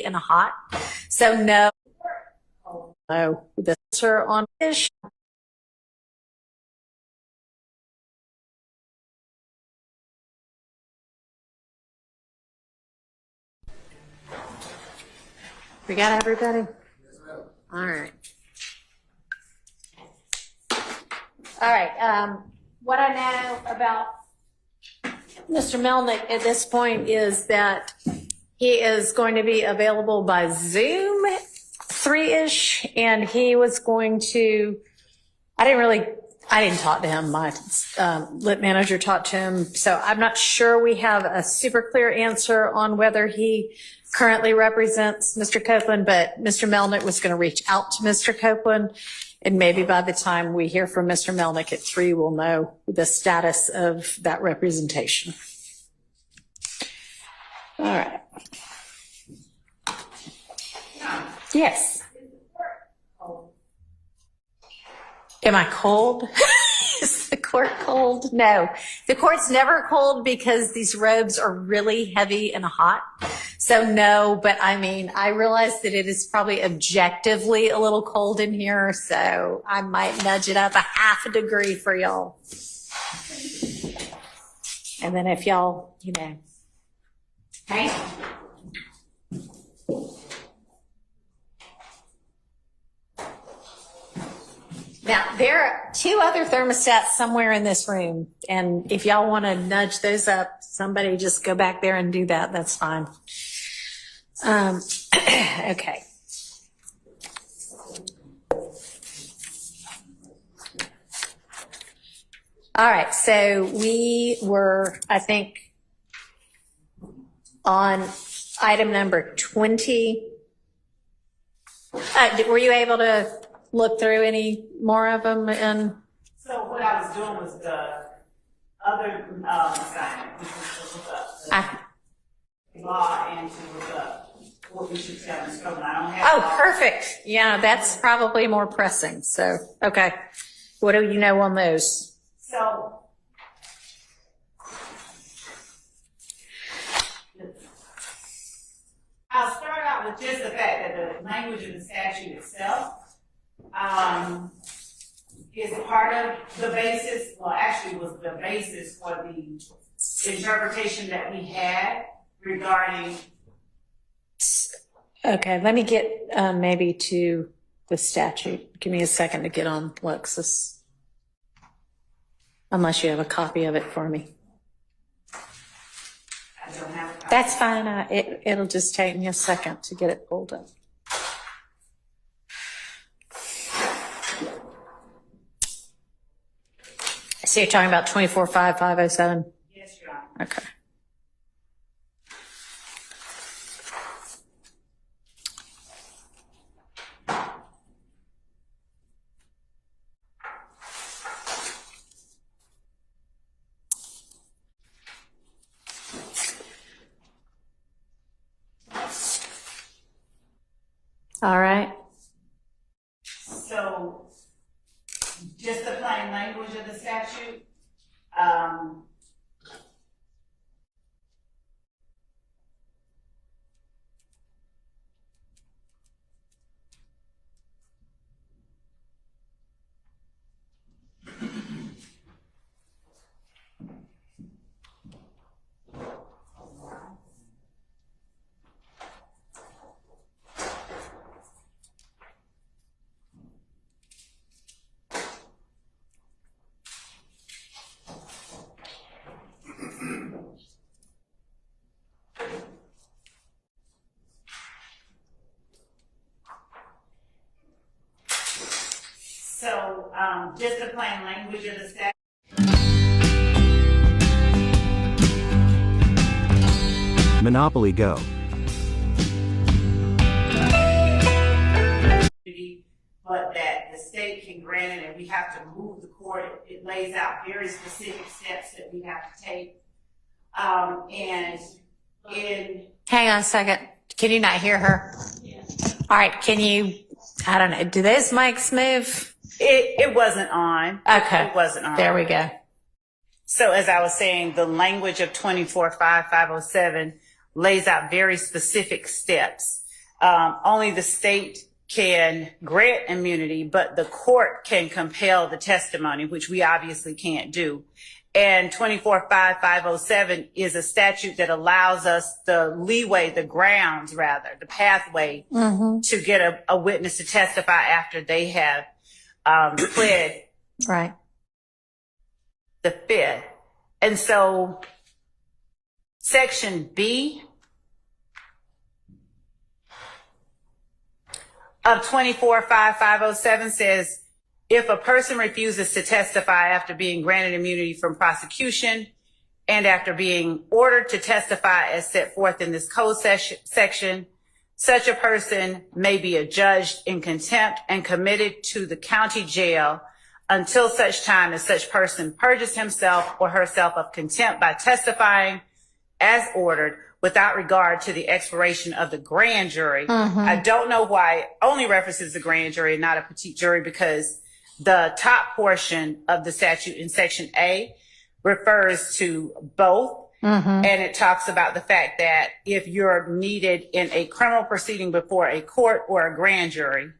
and hot. So no, the answer on fish. We got everybody? All right. All right. What I know about Mr. Melnick at this point is that he is going to be available by Zoom 3-ish, and he was going to, I didn't talk to him. My lit manager talked to him. So I'm not sure we have a super clear answer on whether he currently represents Mr. Copeland, but Mr. Melnick was going to reach out to Mr. Copeland. And maybe by the time we hear from Mr. Melnick at 3, we'll know the status of that representation. All right. Yes. Am I cold? Is the court cold? No. The court's never cold because these robes are really heavy and hot. So no, but I mean, I realize that it is probably objectively a little cold in here, so I might nudge it up a half a degree for y'all. And then if y'all, okay. Now, there are 2 other thermostats somewhere in this room, and if y'all want to nudge those up, somebody just go back there and do that. That's fine. Okay. All right, so we were, I think, on item number 20. Were you able to look through any more of them? And so what I was doing was the other assignment, which was to look up the law and to look up what we should tell Ms. Copeland. I don't have. Oh, perfect. Yeah, that's probably more pressing. So, okay. What do you know on those? So I'll start out with just the fact that the language of the statute itself is part of the basis, well, actually was the basis for the interpretation that we had regarding. Okay, let me get maybe to the statute. Give me a second to get on Lexis. Unless you have a copy of it for me. I don't have a copy. That's fine. It'll just take me a second to get it pulled up. So you're talking about 24.5.507? Yes, Your Honor. Okay. All right. So, just the plain language of the statute, just the plain language of the statute. Monopoly Go. But that the state can grant it and we have to move the court. It lays out very specific steps that we have to take. And in... Hang on a second. Can you not hear her? Yeah. All right. Can you, I don't know, do those mics move? It wasn't on. Okay. It wasn't on. There we go. So as I was saying, the language of 24.5.507 lays out very specific steps. Only the state can grant immunity, but the court can compel the testimony, which we obviously can't do. And 24.5507 is a statute that allows us the leeway, the grounds rather, the pathway to get a witness to testify after they have pled Right. the fifth. And so Section B of 24.5507 says, if a person refuses to testify after being granted immunity from prosecution and after being ordered to testify as set forth in this code section, such a person may be adjudged in contempt and committed to the county jail until such time as such person purges himself or herself of contempt by testifying as ordered without regard to the expiration of the grand jury. I don't know why it only references the grand jury and not a petite jury, because the top portion of the statute in Section A refers to both. And it talks about the fact that if you're needed in a criminal proceeding before a court or a grand jury,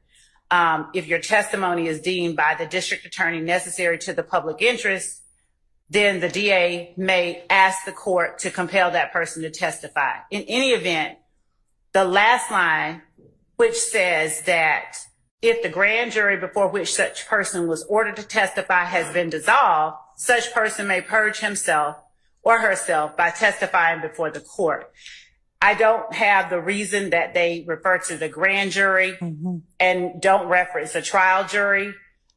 if your testimony is deemed by the district attorney necessary to the public interest, then the DA may ask the court to compel that person to testify. In any event, the last line, which says that if the grand jury before which such person was ordered to testify has been dissolved, such person may purge himself or herself by testifying before the court. I don't have the reason that they refer to the grand jury and don't reference a trial jury.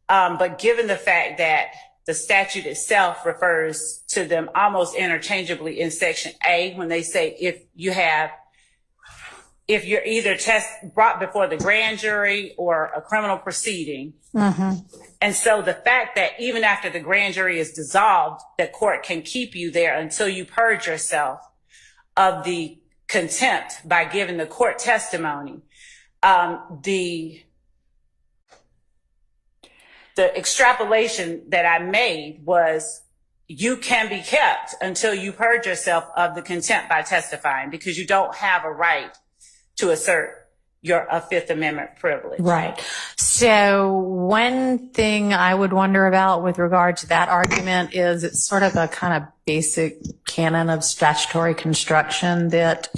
But given the fact that the statute itself refers to them almost interchangeably in Section A, when they say if you're either brought before the grand jury or a criminal proceeding. And so the fact that even after the grand jury is dissolved, the court can keep you there until you purge yourself of the contempt by giving the court testimony. The extrapolation that I made was you can be kept until you purge yourself of the contempt by testifying, because you don't have a right to assert your Fifth Amendment privilege. Right. So one thing I would wonder about with regard to that argument is it's sort of a kind of basic canon of statutory construction that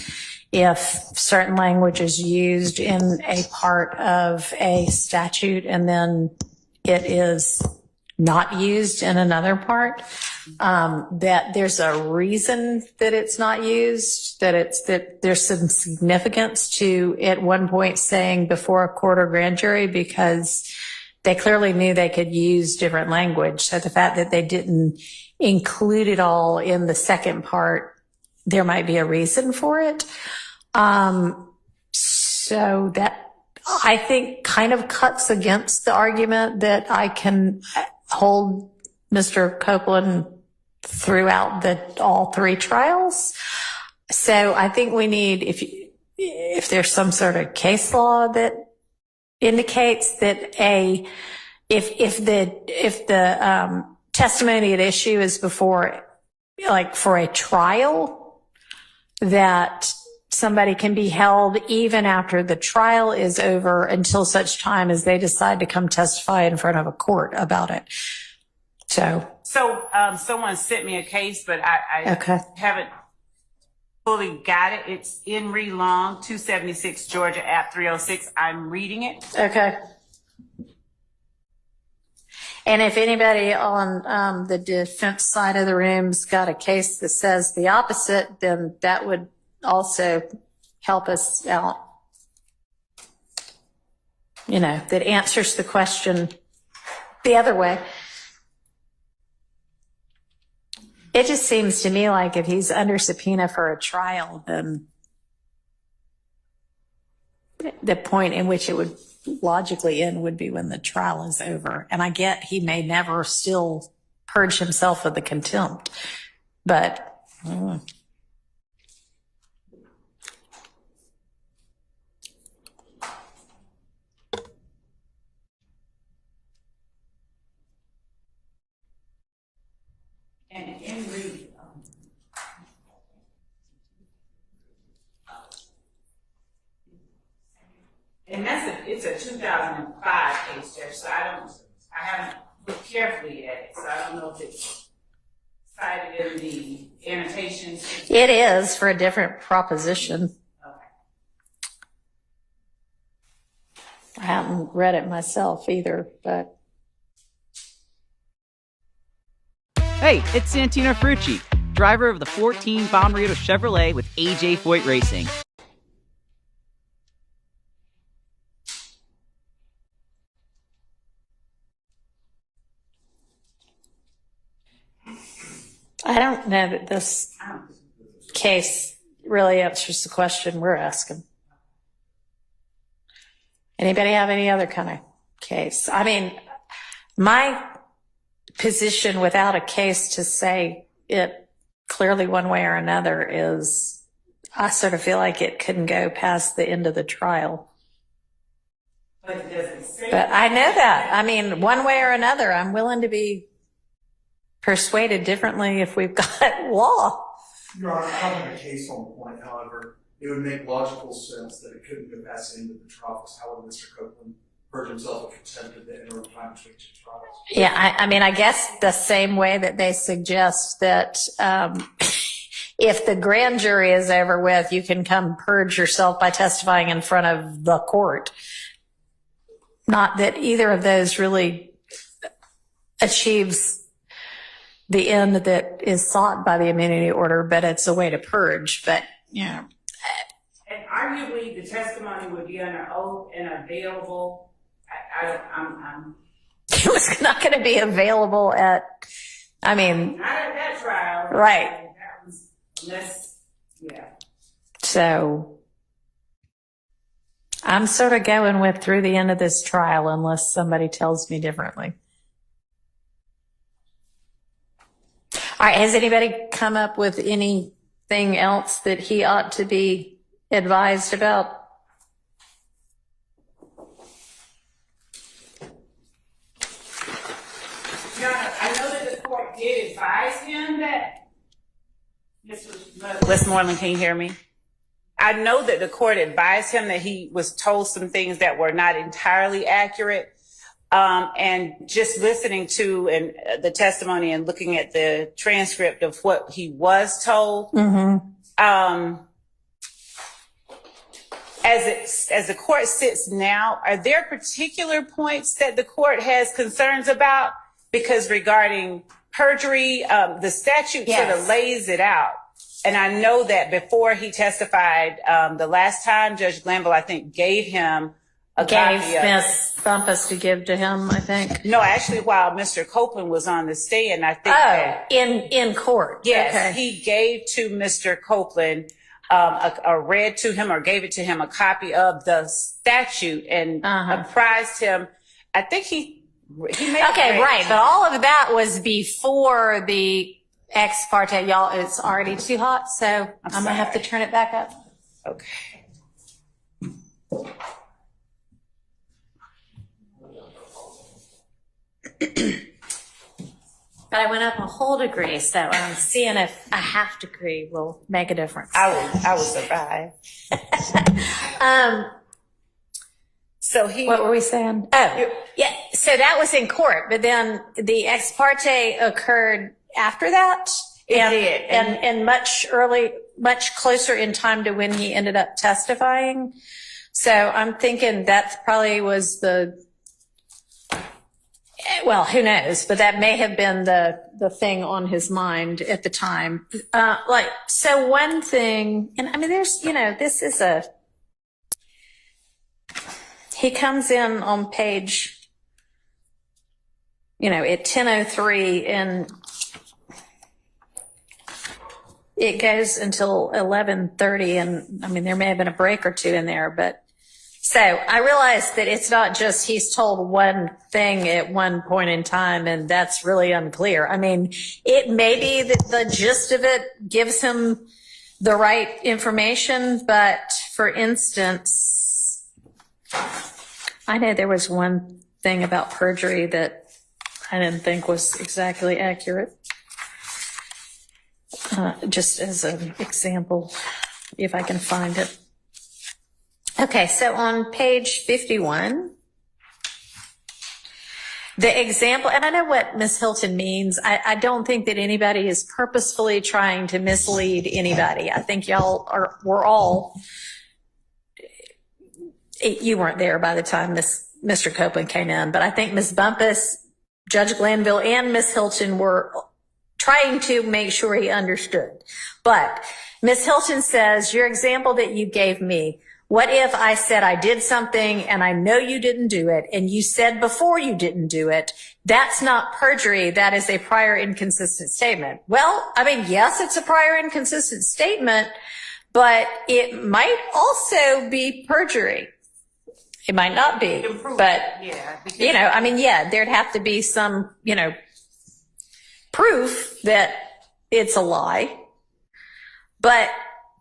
if certain language is used in a part of a statute and then it is not used in another part, that there's a reason that it's not used, that there's some significance to at one point saying before a court or grand jury, because they clearly knew they could use different language. So the fact that they didn't include it all in the second part, there might be a reason for it. So that I think kind of cuts against the argument that I can hold Mr. Copeland throughout all three trials. So I think we need, if there's some sort of case law that indicates that if the testimony at issue is before, like for a trial, that somebody can be held even after the trial is over until such time as they decide to come testify in front of a court about it. So someone sent me a case, but I haven't fully got it. It's in re Long, 276 Georgia App 306. I'm reading it. Okay. And if anybody on the defense side of the room's got a case that says the opposite, then that would also help us out, that answers the question the other way. It just seems to me like if he's under subpoena for a trial, then the point in which it would logically end would be when the trial is over. And I get he may never still purge himself of the contempt, but And it's a 2005 case, Judge, so I haven't looked carefully at it, so I don't know if it's cited in the annotations. It is for a different proposition. Okay. I haven't read it myself either, but. Hey, it's Santino Frucci, driver of the 14 Bomberito Chevrolet with AJ Foyt Racing. I don't know that this case really answers the question we're asking. Anybody have any other kind of case? I mean, my position without a case to say it clearly one way or another is I sort of feel like it couldn't go past the end of the trial. But it doesn't say. But I know that. I mean, one way or another, I'm willing to be persuaded differently if we've got law. Your Honor, I don't have a case on the point. However, it would make logical sense that it couldn't go past the end of the trial because how would Mr. Copeland purge himself of contempt at the interim time between two trials? Yeah, I mean, I guess the same way that they suggest that if the grand jury is over with, you can come purge yourself by testifying in front of the court. Not that either of those really achieves the end that is sought by the immunity order, but it's a way to purge. But, you know. And arguably, the testimony would be under oath and available. It was not going to be available at, I mean. Not at that trial. Right. That was less, yeah. So I'm sort of going with through the end of this trial unless somebody tells me differently. All right, has anybody come up with anything else that he ought to be advised about? I know that the court did advise him that. Westmoreland, can you hear me? I know that the court advised him that he was told some things that were not entirely accurate. And just listening to the testimony and looking at the transcript of what he was told, as the court sits now, are there particular points that the court has concerns about? Because regarding perjury, the statute sort of lays it out. And I know that before he testified, the last time Judge Glanville, I think, gave him a copy of Ms. Bumpus to give to him, I think. No, actually, while Mr. Copeland was on the stand, I think that in court. Yes, Okay. he gave to Mr. Copeland read to him or gave it to him a copy of the statute and apprised him. I think he made Okay, right. But all of that was before the ex parte. Y'all, it's already too hot, so I'm going to have to turn it back up. Okay. But I went up a whole degree, so I'm seeing if a half degree will make a difference. I will survive. So what were we saying? Oh, yeah. So that was in court, but then the ex parte occurred after that. It did. And much closer in time to when he ended up testifying. So I'm thinking that probably was well, who knows, but that may have been the thing on his mind at the time. So one thing, and I mean, there's, this is he comes in on page, at 10:03 and it goes until 11:30. And I mean, there may have been a break or two in there, but so I realized that it's not just he's told one thing at one point in time, and that's really unclear. I mean, it may be that the gist of it gives him the right information, but for instance, I know there was one thing about perjury that I didn't think was exactly accurate. Just as an example, if I can find it. Okay, so on page 51, the example, and I know what Ms. Hilton means. I don't think that anybody is purposefully trying to mislead anybody. I think we're all, you weren't there by the time Mr. Copeland came in, but I think Ms. Bumpus, Judge Glanville, and Ms. Hilton were trying to make sure he understood. But Ms. Hilton says, your example that you gave me, what if I said I did something and I know you didn't do it and you said before you didn't do it? That's not perjury. That is a prior inconsistent statement. Well, I mean, yes, it's a prior inconsistent statement, but it might also be perjury. It might not be, but, yeah, I mean, yeah, there'd have to be some, proof that it's a lie. But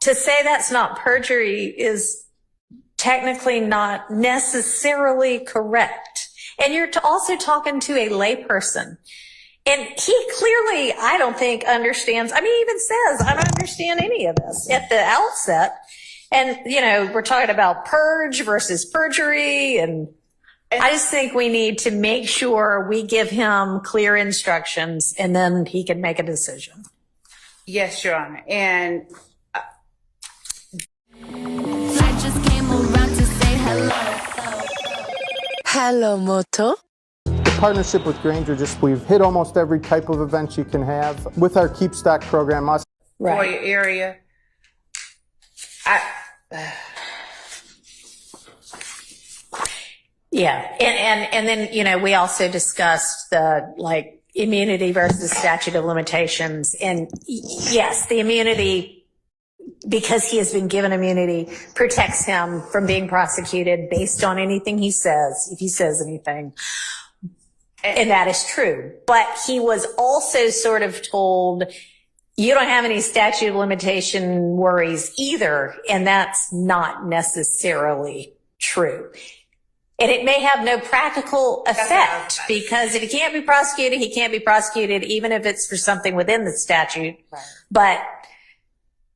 to say that's not perjury is technically not necessarily correct. And you're also talking to a layperson. And he clearly, I don't think, understands. I mean, he even says, I don't understand any of this at the outset. And, we're talking about purge versus perjury. And I just think we need to make sure we give him clear instructions and then he can make a decision. Yes, Your Honor. And I just came around to say hello. Hello, Moto. The partnership with Granger, we've hit almost every type of event you can have. With our Keep Stock program, for your area, yeah. And then, we also discussed the immunity versus statute of limitations. And yes, the immunity, because he has been given immunity, protects him from being prosecuted based on anything he says, if he says anything. And that is true. But he was also sort of told, you don't have any statute of limitation worries either. And that's not necessarily true. And it may have no practical effect because if he can't be prosecuted, he can't be prosecuted, even if it's for something within the statute. Right. But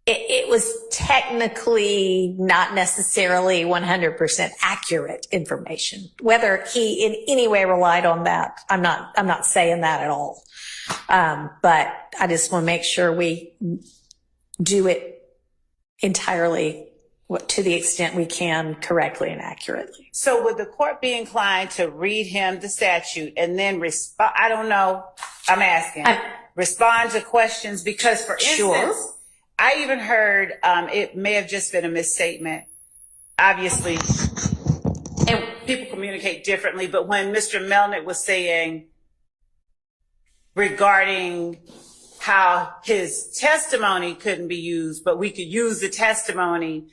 it was technically not necessarily 100% accurate information. Whether he in any way relied on that, I'm not saying that at all. But I just want to make sure we do it entirely to the extent we can correctly and accurately. So would the court be inclined to read him the statute and then respond? I don't know. I'm asking. Respond to questions because, for instance, I even heard, it may have just been a misstatement, obviously, and people communicate differently, but when Mr. Melnick was saying regarding how his testimony couldn't be used, but we could use the testimony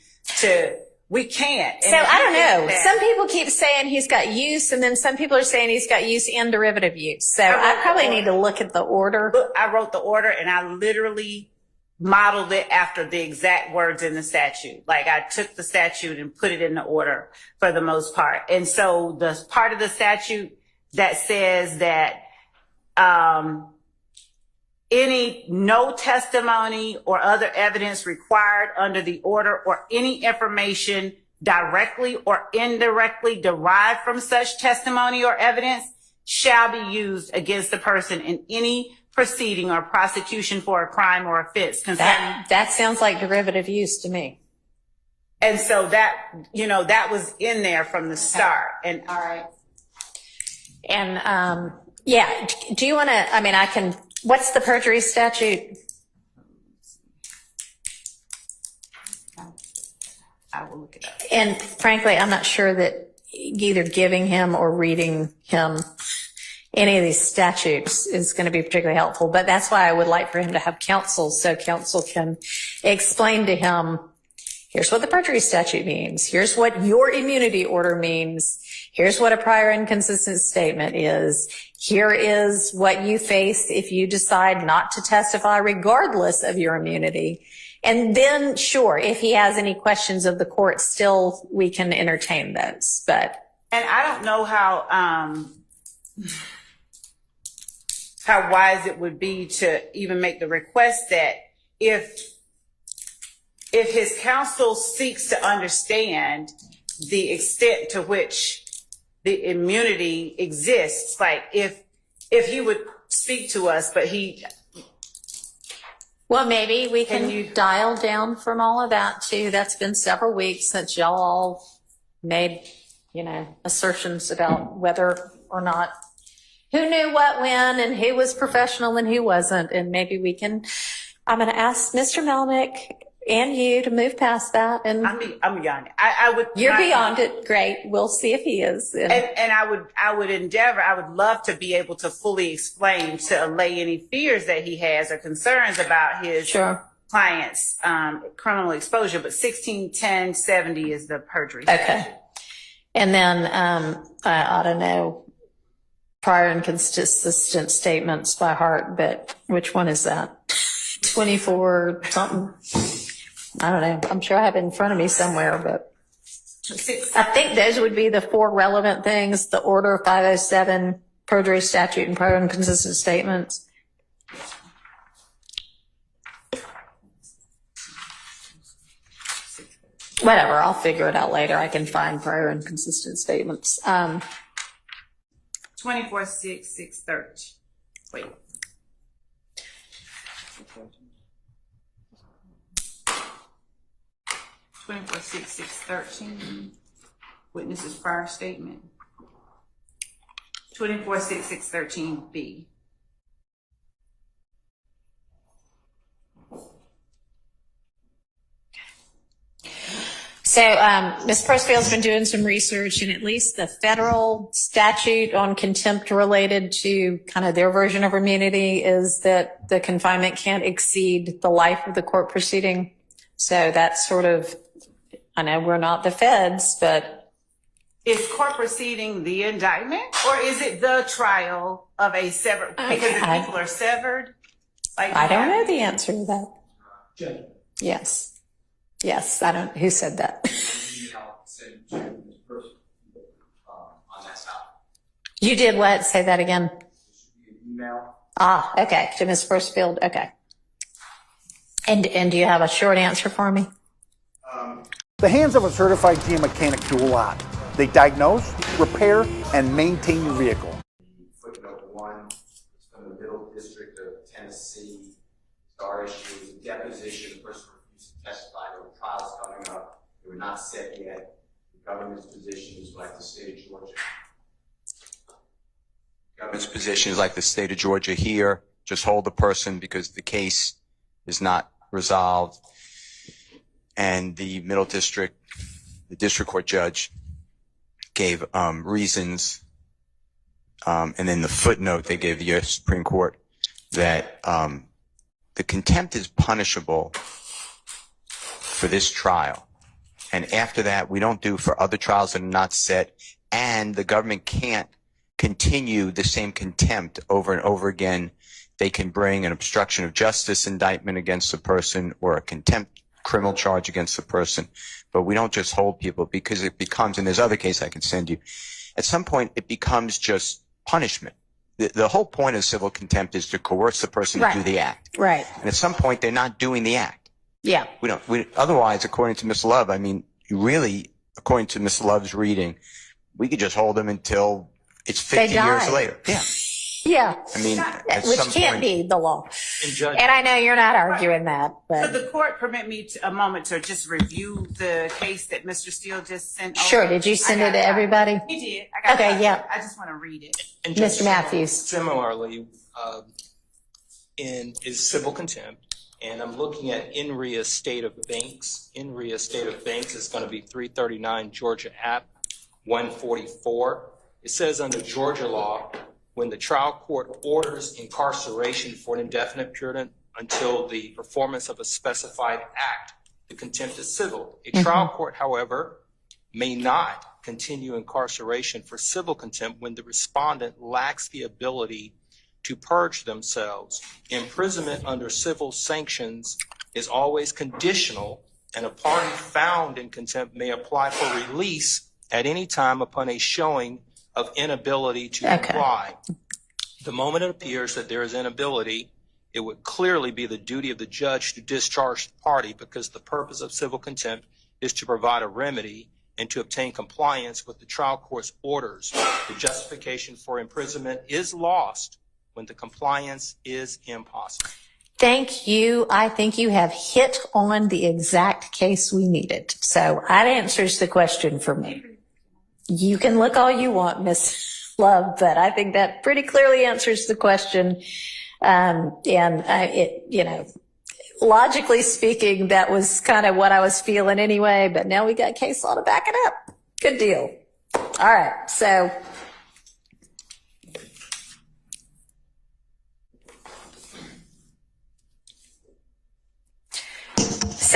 we can't. So I don't know. Some people keep saying he's got use, and then some people are saying he's got use and derivative use. So I probably need to look at the order. I wrote the order, and I literally modeled it after the exact words in the statute. Like I took the statute and put it in the order for the most part. And so the part of the statute that says that no testimony or other evidence required under the order or any information directly or indirectly derived from such testimony or evidence shall be used against the person in any proceeding or prosecution for a crime or offense. That sounds like derivative use to me. And so that was in there from the start. And all right. And yeah, do you want to, what's the perjury statute? I will look it up. And frankly, I'm not sure that either giving him or reading him any of these statutes is going to be particularly helpful. But that's why I would like for him to have counsel, so counsel can explain to him, here's what the perjury statute means. Here's what your immunity order means. Here's what a prior inconsistent statement is. Here is what you face if you decide not to testify regardless of your immunity. And then, sure, if he has any questions of the court, still we can entertain those. And I don't know how wise it would be to even make the request that if his counsel seeks to understand the extent to which the immunity exists. Like if he would speak to us, but he. Well, maybe we can you- dial down from all of that too. That's been several weeks since y'all all made, assertions about whether or not who knew what when and who was professional and who wasn't. And maybe I'm going to ask Mr. Melnick and you to move past that. And I'm beyond it. I would. you're beyond it. Great. We'll see if he is. And I would love to be able to fully explain, to allay any fears that he has or concerns about his client's criminal exposure. But 161070 is the perjury statute. Okay. And then I ought to know prior and consistent statements by heart, but which one is that? 24 something? I don't know. I'm sure I have it in front of me somewhere, but I think those would be the 4 relevant things: the Order 507, perjury statute, and prior and consistent statements. Whatever, I'll figure it out later. I can find prior and consistent statements. 246630. Wait. (246613) witness's prior statement. 246613B. So Ms. Persfield's been doing some research, and at least the federal statute on contempt related to kind of their version of immunity is that the confinement can't exceed the life of the court proceeding. So that's sort of, I know we're not the feds, but. Is court proceeding the indictment, or is it the trial of a severed, because if people are severed? Like I don't know the answer to that. Yes. Yes, I don't, who said that? You did what? Say that again. Okay, to Ms. Persfield, okay. And do you have a short answer for me? The hands of a certified GM mechanic do a lot. They diagnose, repair, and maintain your vehicle. Footnote 1, it's from the Middle District of Tennessee. Star issue is a deposition. The person refused to testify. There were trials coming up. They were not set yet. The government's position is like the state of Georgia. The government's position is like the state of Georgia here. Just hold the person because the case is not resolved. And the Middle District, the district court judge gave reasons, and then the footnote they gave the U.S. Supreme Court that the contempt is punishable for this trial. And after that, we don't do for other trials that are not set, and the government can't continue the same contempt over and over again. They can bring an obstruction of justice indictment against the person or a contempt criminal charge against the person, but we don't just hold people because it becomes, and there's other cases I can send you, at some point it becomes just punishment. The whole point of civil contempt is to coerce the person to do the act. Right. And at some point they're not doing the act. Yeah. Otherwise, according to Ms. Love, I mean, really, according to Ms. Love's reading, we could just hold them until it's 50 years later. Yeah. Yeah. I mean, which can't be the law. And I know you're not arguing that, but. Could the court permit me a moment to just review the case that Mr. Steele just sent over? Sure. Did you send it to everybody? He did. I got Okay, yeah. I just want to read it. And Mr. Matthews. Similarly, is civil contempt, and I'm looking at in re estate of Banks. In re estate of Banks is going to be 339 Georgia App 144. It says under Georgia law, when the trial court orders incarceration for an indefinite period until the performance of a specified act, the contempt is civil. A trial court, however, may not continue incarceration for civil contempt when the respondent lacks the ability to purge themselves. Imprisonment under civil sanctions is always conditional, and a party found in contempt may apply for release at any time upon a showing of inability to comply. The moment it appears that there is inability, it would clearly be the duty of the judge to discharge the party, because the purpose of civil contempt is to provide a remedy and to obtain compliance with the trial court's orders. The justification for imprisonment is lost when the compliance is impossible. Thank you. I think you have hit on the exact case we needed. So that answers the question for me. You can look all you want, Miss Love, but I think that pretty clearly answers the question. Logically speaking, that was kind of what I was feeling anyway, but now we got case law to back it up. Good deal. All right. So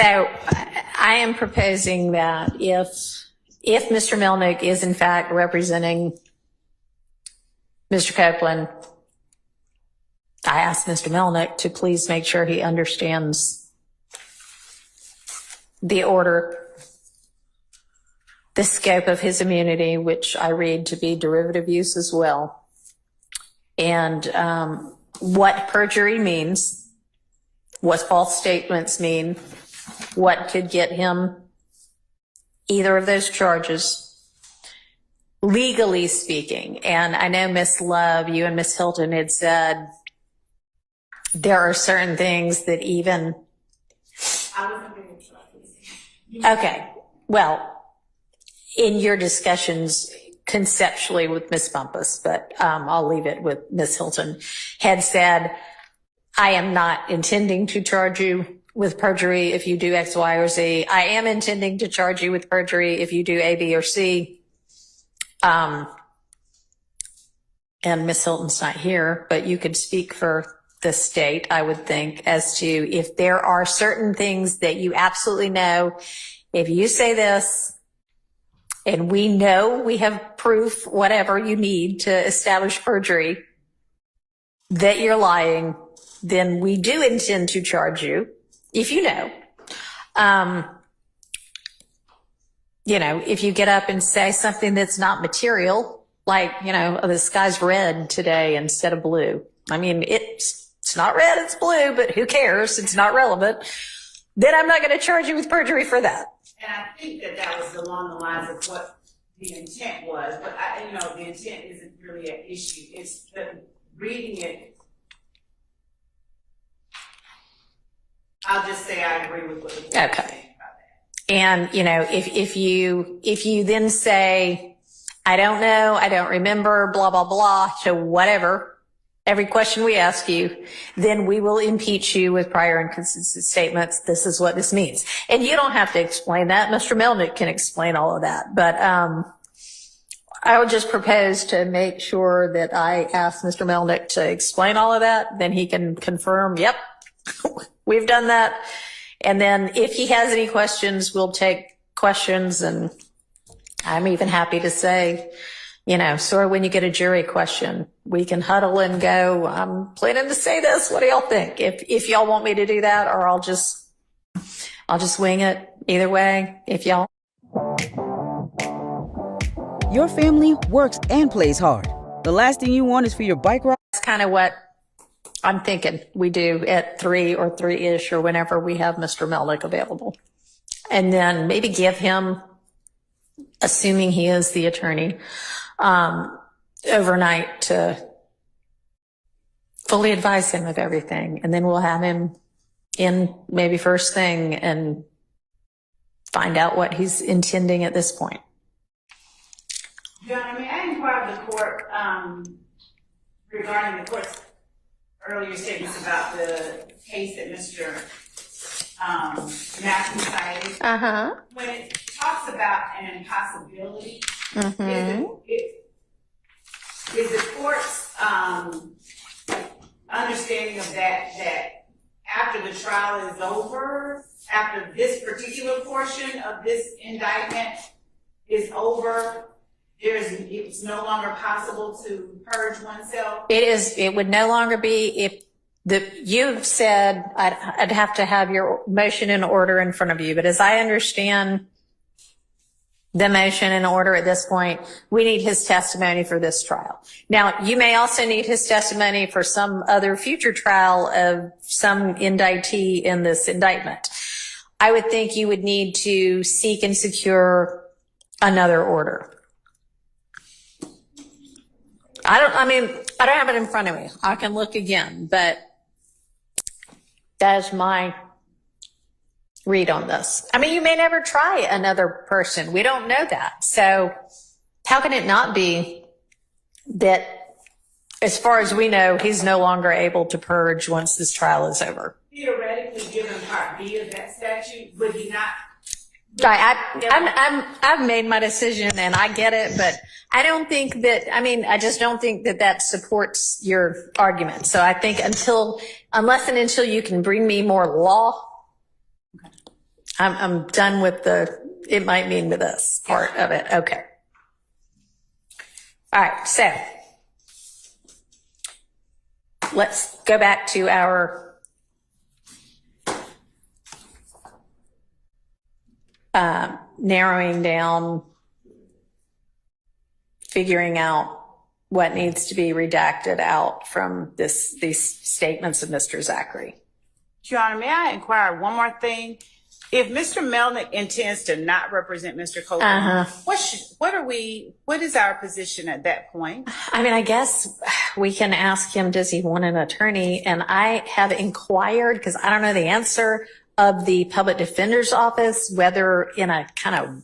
I am proposing that if Mr. Melnick is in fact representing Mr. Copeland, I ask Mr. Melnick to please make sure he understands the order, the scope of his immunity, which I read to be derivative use as well, and what perjury means, what false statements mean, what could get him either of those charges, legally speaking. And I know, Miss Love, you and Miss Hilton had said there are certain things that even... Okay, well, in your discussions conceptually with Miss Bumpus, but I'll leave it with Miss Hilton, had said, I am not intending to charge you with perjury if you do X, Y, or Z. I am intending to charge you with perjury if you do A, B, or C. And Miss Hilton's not here, but you could speak for the state, I would think, as to if there are certain things that you absolutely know, if you say this, and we know we have proof, whatever you need to establish perjury, that you're lying, then we do intend to charge you, if you know. If you get up and say something that's not material, like, the sky's red today instead of blue. I mean, it's not red, it's blue, but who cares? It's not relevant. Then I'm not going to charge you with perjury for that. And I think that was along the lines of what the intent was, but the intent isn't really an issue. It's the reading it. I'll just say I agree with what the court is saying about that. And if you then say, I don't know, I don't remember, blah blah blah, to whatever, every question we ask you, then we will impeach you with prior inconsistent statements. This is what this means. And you don't have to explain that. Mr. Melnick can explain all of that. But I would just propose to make sure that I ask Mr. Melnick to explain all of that. Then he can confirm, yep, we've done that. And then if he has any questions, we'll take questions. And I'm even happy to say, sort of when you get a jury question, we can huddle and go, I'm planning to say this. What do y'all think? If y'all want me to do that, or I'll just wing it either way. If y'all. Your family works and plays hard. The last thing you want is for your bike ride. That's kind of what I'm thinking we do at 3 or 3-ish or whenever we have Mr. Melnick available. And then maybe give him, assuming he is the attorney, overnight to fully advise him of everything. And then we'll have him in maybe first thing and find out what he's intending at this point. John, I inquired the court regarding the court's earlier statements about the case that Mr. Matthew cited. When it talks about an impossibility, is the court's understanding of that after the trial is over, after this particular portion of this indictment is over, it's no longer possible to purge oneself? It would no longer be you've said I'd have to have your motion in order in front of you, but as I understand the motion in order at this point, we need his testimony for this trial. Now, you may also need his testimony for some other future trial of some indictee in this indictment. I would think you would need to seek and secure another order. I don't have it in front of me. I can look again, but that's my read on this. I mean, you may never try another person. We don't know that. So how can it not be that, as far as we know, he's no longer able to purge once this trial is over? Theoretically, given Part B of that statute, would he not? I've made my decision and I get it, but I don't think that, I just don't think that that supports your argument. So I think unless and until you can bring me more law, I'm done with it might mean to this part of it. Okay. All right. So let's go back to our narrowing down, figuring out what needs to be redacted out from these statements of Mr. Zachary. Your Honor, may I inquire one more thing? If Mr. Melnick intends to not represent Mr. Copeland, what is our position at that point? I guess we can ask him, does he want an attorney? And I have inquired, because I don't know the answer, of the public defender's office, whether in a kind of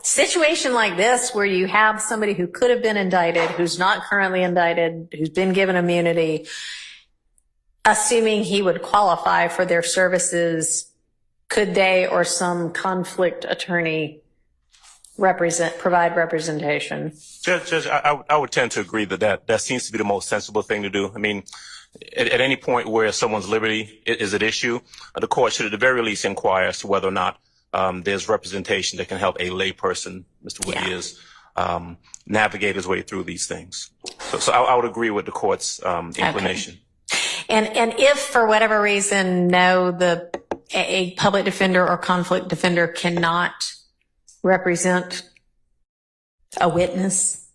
situation like this where you have somebody who could have been indicted, who's not currently indicted, who's been given immunity, assuming he would qualify for their services, could they or some conflict attorney provide representation? Judge, I would tend to agree that seems to be the most sensible thing to do. At any point where someone's liberty is at issue, the court should at the very least inquire as to whether or not there's representation that can help a layperson, Mr. Woody is, navigate his way through these things. So I would agree with the court's inclination. Okay. And if for whatever reason, a public defender or conflict defender cannot represent a witness,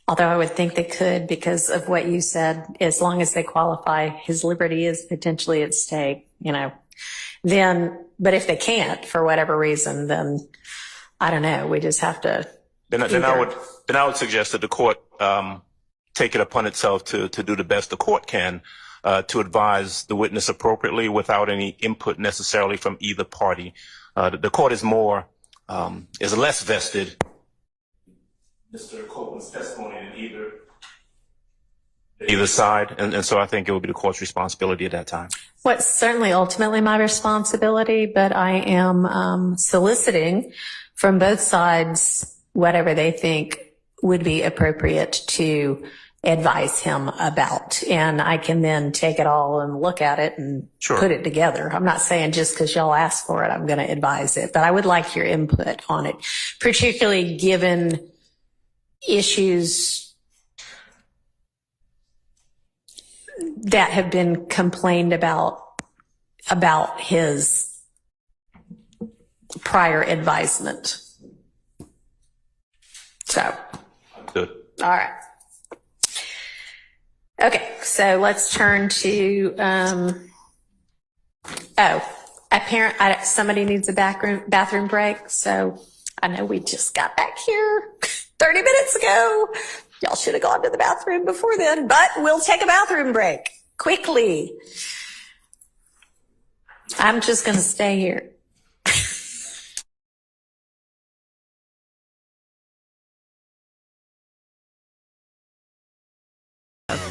although I would think they could because of what you said, as long as they qualify, his liberty is potentially at stake, then, but if they can't for whatever reason, then I don't know. We just have to. Then I would suggest that the court take it upon itself to do the best the court can to advise the witness appropriately without any input necessarily from either party. The court is less vested Mr. Copeland's testimony in either side, and so I think it would be the court's responsibility at that time. Well, it's certainly ultimately my responsibility, but I am soliciting from both sides whatever they think would be appropriate to advise him about, and I can then take it all and look at it and put it together. I'm not saying just because y'all asked for it, I'm going to advise it, but I would like your input on it, particularly given issues that have been complained about his prior advisement. So, good. All right. Okay, so let's turn to, somebody needs a bathroom break. So I know we just got back here 30 minutes ago. Y'all should have gone to the bathroom before then, but we'll take a bathroom break quickly. I'm just going to stay here.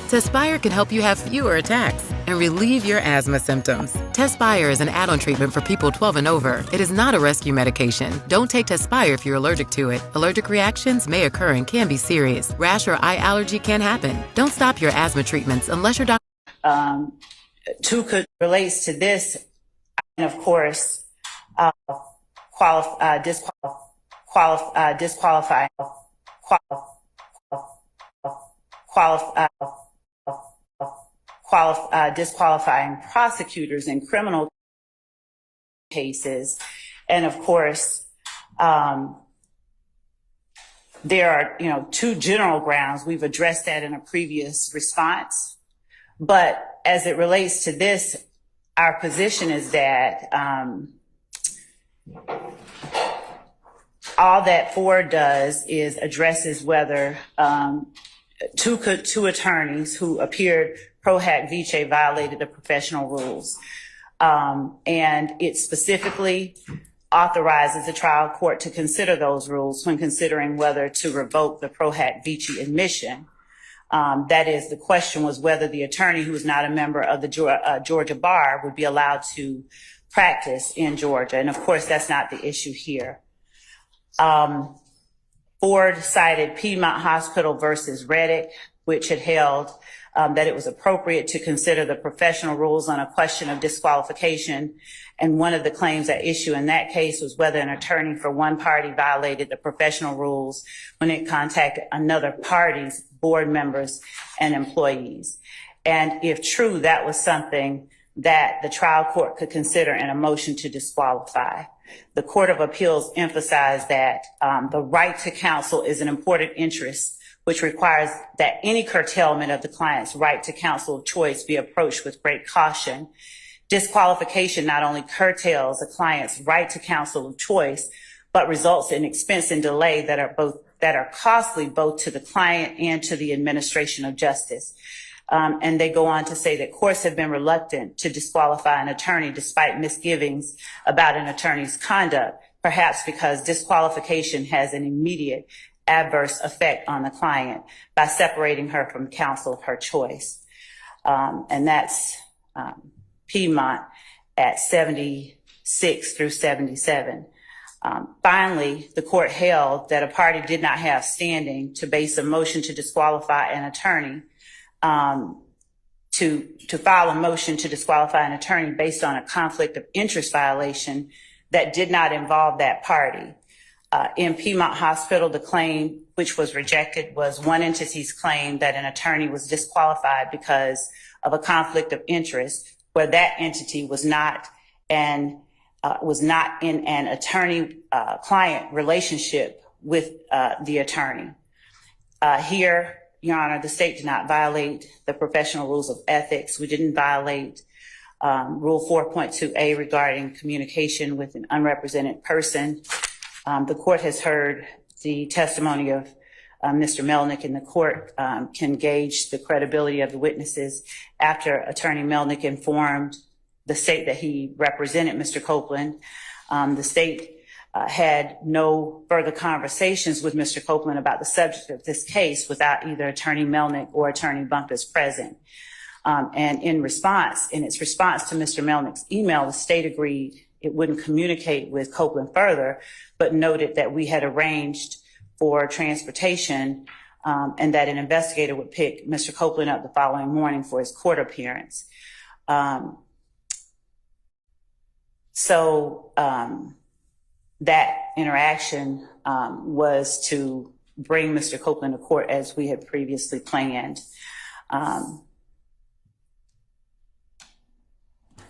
Tespire can help you have fewer attacks and relieve your asthma symptoms. Tespire is an add-on treatment for people 12 and over. It is not a rescue medication. Don't take Tespire if you're allergic to it. Allergic reactions may occur and can be serious. Rash or eye allergy can happen. Don't stop your asthma treatments unless your doctor... relates to this, and of course, disqualifying prosecutors in criminal cases. And of course, there are, two general grounds. We've addressed that in a previous response. But as it relates to this, our position is that all that Ford does is addresses whether two attorneys who appeared pro hac vice violated the professional rules. And it specifically authorizes the trial court to consider those rules when considering whether to revoke the pro hac vice admission. That is, the question was whether the attorney who was not a member of the Georgia bar would be allowed to practice in Georgia. And of course, that's not the issue here. Ford cited Piedmont Hospital versus Reddick, which had held that it was appropriate to consider the professional rules on a question of disqualification. And one of the claims at issue in that case was whether an attorney for one party violated the professional rules when it contacted another party's board members and employees. And if true, that was something that the trial court could consider in a motion to disqualify. The Court of Appeals emphasized that the right to counsel is an important interest, which requires that any curtailment of the client's right to counsel of choice be approached with great caution. Disqualification not only curtails a client's right to counsel of choice, but results in expense and delay that are costly both to the client and to the administration of justice. And they go on to say that courts have been reluctant to disqualify an attorney despite misgivings about an attorney's conduct, perhaps because disqualification has an immediate adverse effect on the client by separating her from counsel of her choice. And that's Piedmont at 76 through 77. Finally, the court held that a party did not have standing to base a motion to disqualify an attorney to file a motion to disqualify an attorney based on a conflict of interest violation that did not involve that party. In Piedmont Hospital, the claim which was rejected was one entity's claim that an attorney was disqualified because of a conflict of interest where that entity was not in an attorney-client relationship with the attorney. Here, Your Honor, the state did not violate the professional rules of ethics. We didn't violate Rule 4.2A regarding communication with an unrepresented person. The court has heard the testimony of Mr. Melnick, and the court can gauge the credibility of the witnesses after Attorney Melnick informed the state that he represented Mr. Copeland. The state had no further conversations with Mr. Copeland about the subject of this case without either Attorney Melnick or Attorney Bumpus present. And in its response to Mr. Melnick's email, the state agreed it wouldn't communicate with Copeland further, but noted that we had arranged for transportation and that an investigator would pick Mr. Copeland up the following morning for his court appearance. So that interaction was to bring Mr. Copeland to court as we had previously planned.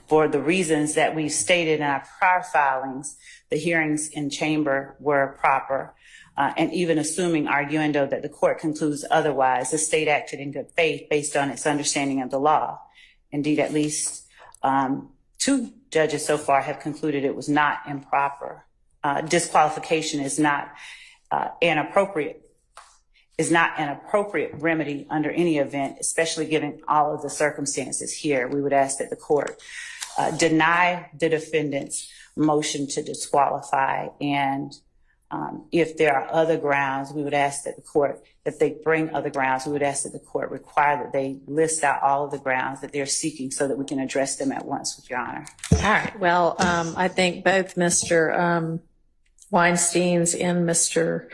For the reasons that we stated in our prior filings, the hearings in chamber were proper. And even assuming arguendo that the court concludes otherwise, the state acted in good faith based on its understanding of the law. Indeed, at least 2 judges so far have concluded it was not improper. Disqualification is not an appropriate remedy under any event, especially given all of the circumstances here. We would ask that the court deny the defendant's motion to disqualify, and if there are other grounds, we would ask that the court, if they bring other grounds, we would ask that the court require that they list out all of the grounds that they're seeking so that we can address them at once, with Your Honor. All right. Well, I think both Mr. Weinstein's and Mr.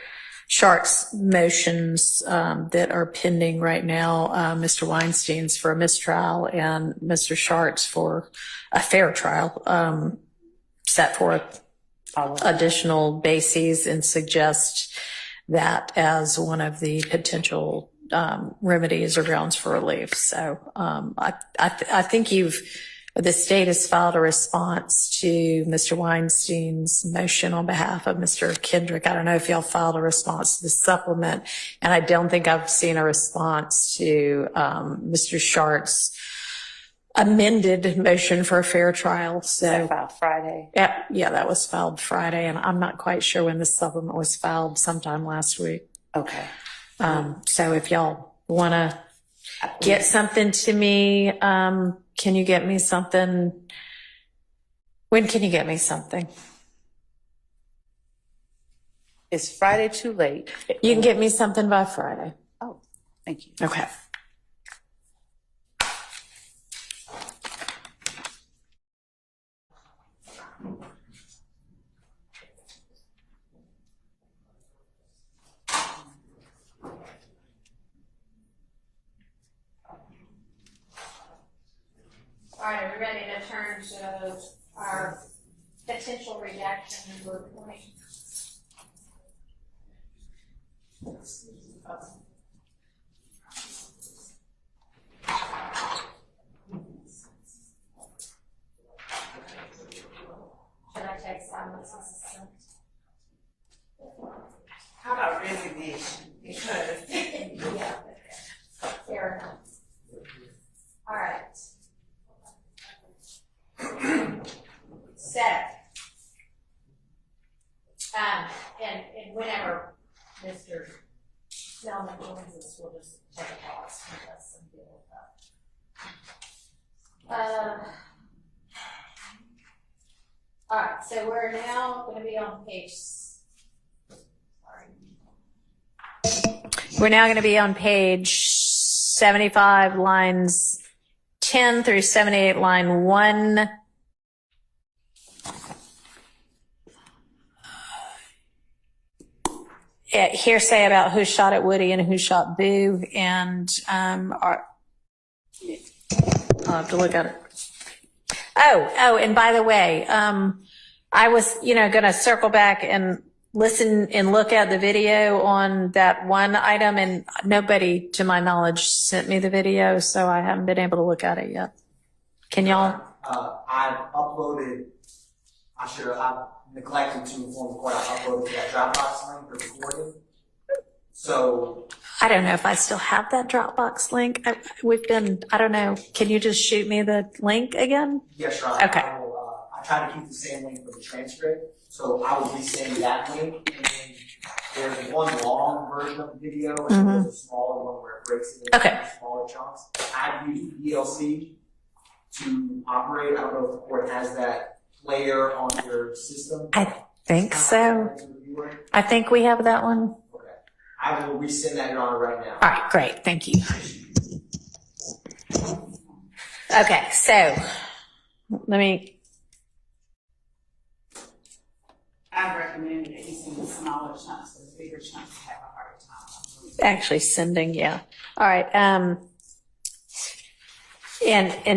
Shark's motions that are pending right now, Mr. Weinstein's for a mistrial and Mr. Shark's for a fair trial, set forth additional bases and suggest that as one of the potential remedies or grounds for relief. So I think the state has filed a response to Mr. Weinstein's motion on behalf of Mr. Kendrick. I don't know if y'all filed a response to the supplement, and I don't think I've seen a response to Mr. Shark's amended motion for a fair trial. So Filed Friday. yeah, that was filed Friday, and I'm not quite sure when the supplement was filed. Sometime last week. Okay. So if y'all want to get something to me, can you get me something? When can you get me something? Is Friday too late? You can get me something by Friday. Oh, thank you. Okay. All right, are we ready to turn to our potential redaction number 20? Should I take silence as a sense? How about resignation? Because Yeah. Fair enough. All right. So, and whenever Mr. Selman joins us, we'll just take a pause and let some deal with that. All right, so we're now going to be on page. Sorry. We're now going to be on page 75, lines 10 through 78, line 1. Hearsay about who shot at Woody and who shot Boo, and I'll have to look at it. Oh, and by the way, I was, going to circle back and listen and look at the video on that one item, and nobody, to my knowledge, sent me the video, so I haven't been able to look at it yet. Can y'all? I uploaded, I neglected to inform the court, I uploaded that Dropbox link for recording. So. I don't know if I still have that Dropbox link. I don't know. Can you just shoot me the link again? Yes, Ron. Okay. I try to keep the same link for the transcript, so I will resend that link. And then there's one long version of the video, and there's a smaller one where it breaks it into smaller chunks. I've used VLC to operate. I don't know if the court has that player on your system. I think so. I think we have that one. Okay. I will resend that, Your Honor, right now. All right, great. Thank you. Okay, so let me. I recommend that you send the smaller chunks, so the bigger chunks have a harder time. Actually sending, yeah. All right. And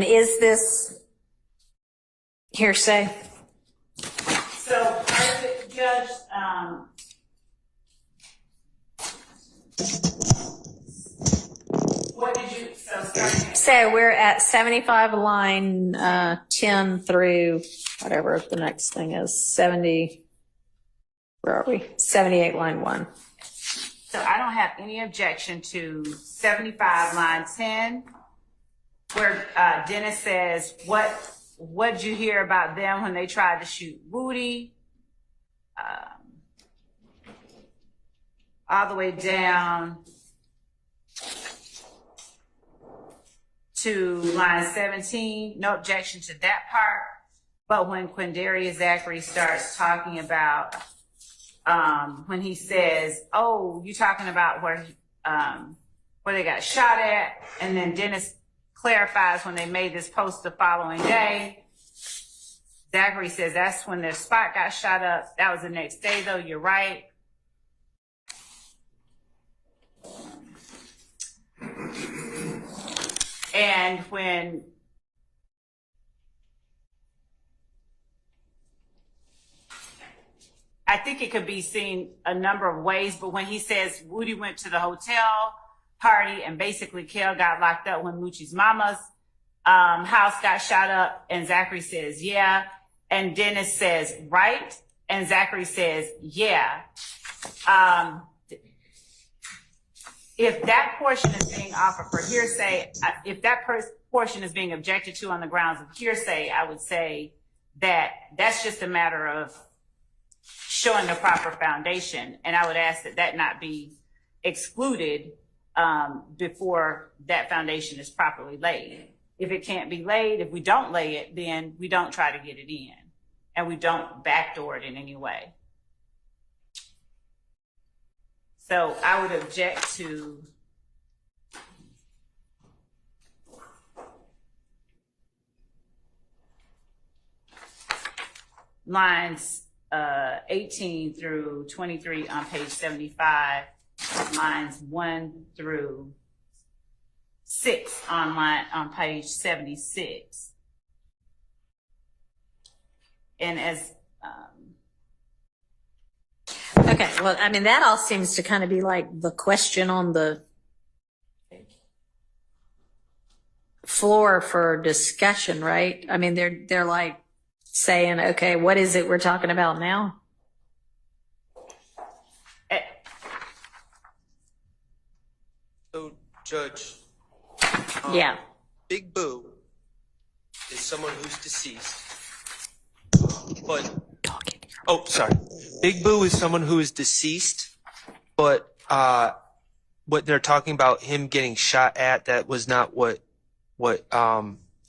is this hearsay? So, Judge, what did you, So we're at 75 line 10 through whatever the next thing is, 70, where are we? 78 line 1. So I don't have any objection to 75 line 10, where Dennis says, what'd you hear about them when they tried to shoot Woody? All the way down to line 17, no objection to that part. But when Quindarius Zachary starts talking about, when he says, oh, you talking about where they got shot at, and then Dennis clarifies when they made this post the following day. Zachary says that's when their spot got shot up. That was the next day, though. You're right. And when I think it could be seen a number of ways, but when he says Woody went to the hotel party and basically Kel got locked up when Moochie's mama's house got shot up, and Zachary says, yeah. And Dennis says, right. And Zachary says, yeah. If that portion is being offered for hearsay, if that portion is being objected to on the grounds of hearsay, I would say that that's just a matter of showing the proper foundation. And I would ask that that not be excluded before that foundation is properly laid. If it can't be laid, if we don't lay it, then we don't try to get it in and we don't backdoor it in any way. So I would object to lines 18 through 23 on page 75, lines 1 through 6 on page 76. And as Okay, well, I mean, that all seems to kind of be like the question on the floor for discussion, right? I mean, they're like saying, okay, what is it we're talking about now? So, Judge, Yeah. Big Boo is someone who's deceased, but Big Boo is someone who is deceased, but what they're talking about him getting shot at, that was not what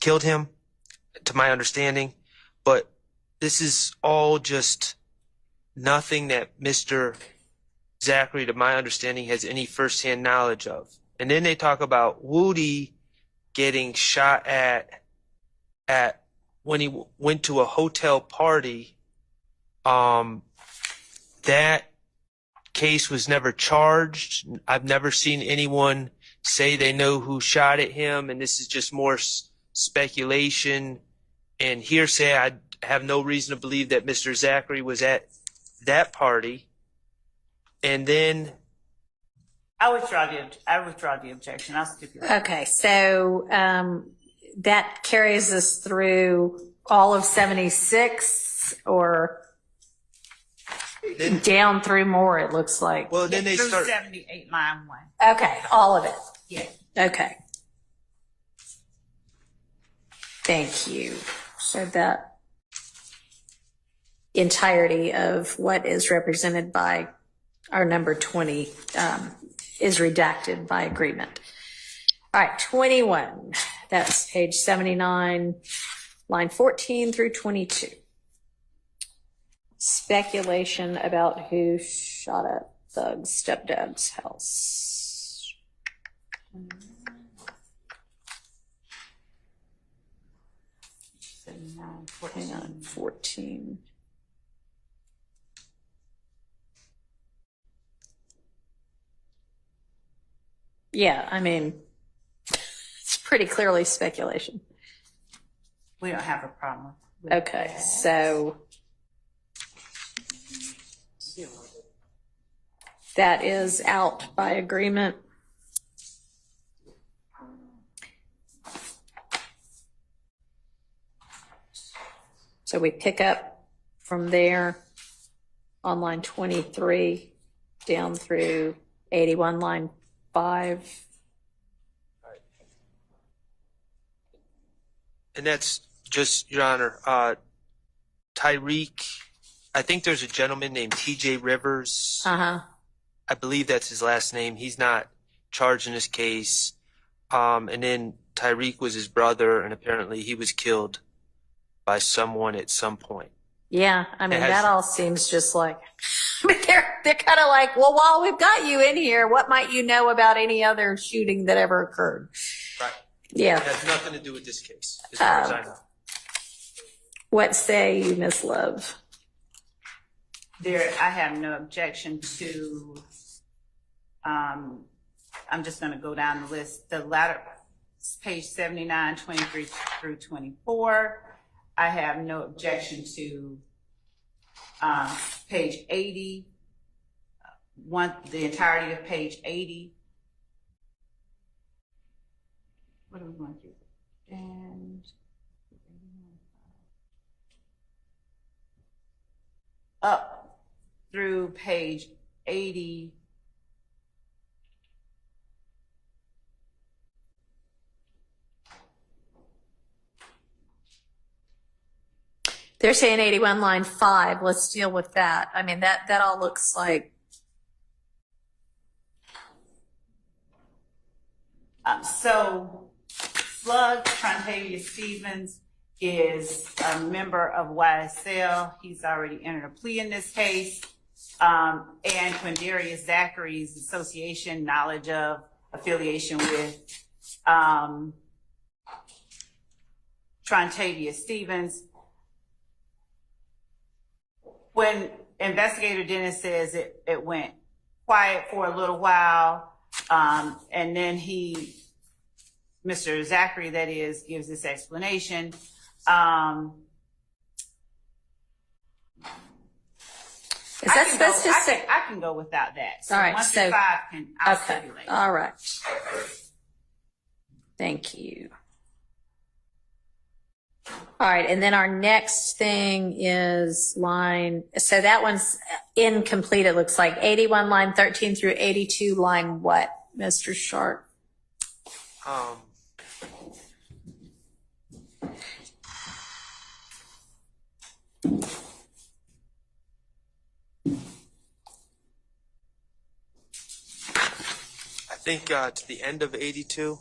killed him, to my understanding. But this is all just nothing that Mr. Zachary, to my understanding, has any firsthand knowledge of. And then they talk about Woody getting shot at when he went to a hotel party. That case was never charged. I've never seen anyone say they know who shot at him, and this is just more speculation and hearsay. I have no reason to believe that Mr. Zachary was at that party. And then I withdraw the objection. I'll stipulate. Okay, so that carries us through all of 76 or down through more, it looks like. Well, then they through start 78 line 1. Okay, all of it. Yeah. Okay. Thank you. So that entirety of what is represented by our number 20 is redacted by agreement. All right, 21. That's page 79, line 14 through 22. Speculation about who shot at Thug's stepdad's house. 14. Yeah, I mean, it's pretty clearly speculation. We don't have a problem with Okay, so that is out by agreement. So we pick up from there on line 23 down through 81, line 5. And that's just, Your Honor, Tyreek, I think there's a gentleman named TJ Rivers. Uh-huh. I believe that's his last name. He's not charged in this case. And then Tyreek was his brother, and apparently he was killed by someone at some point. Yeah, I mean, that all seems just like, I mean, they're kind of like, well, while we've got you in here, what might you know about any other shooting that ever occurred? Right. Yeah. It has nothing to do with this case, as far as I know. What say you, Ms. Love? I have no objection to, I'm just going to go down the list. The latter, page 79, 23 through 24. I have no objection to page 80, the entirety of page 80. What are we going to do? And up through page 80. They're saying 81 line 5. Let's deal with that. I mean, that all looks like. So Slug Trontavia Stevens is a member of YSL. He's already entered a plea in this case. And Quindarius Zachary's association, knowledge of, affiliation with Trontavia Stevens. When Investigator Dennis says it went quiet for a little while, and then Mr. Zachary, that is, gives this explanation. I can go without that. So all right. 1 So through 5 I'll okay. stipulate. All right. Thank you. All right, and then our next thing is line, so that one's incomplete, it looks like. 81 line 13 through 82 line what, Mr. Sharp? I think to the end of 82.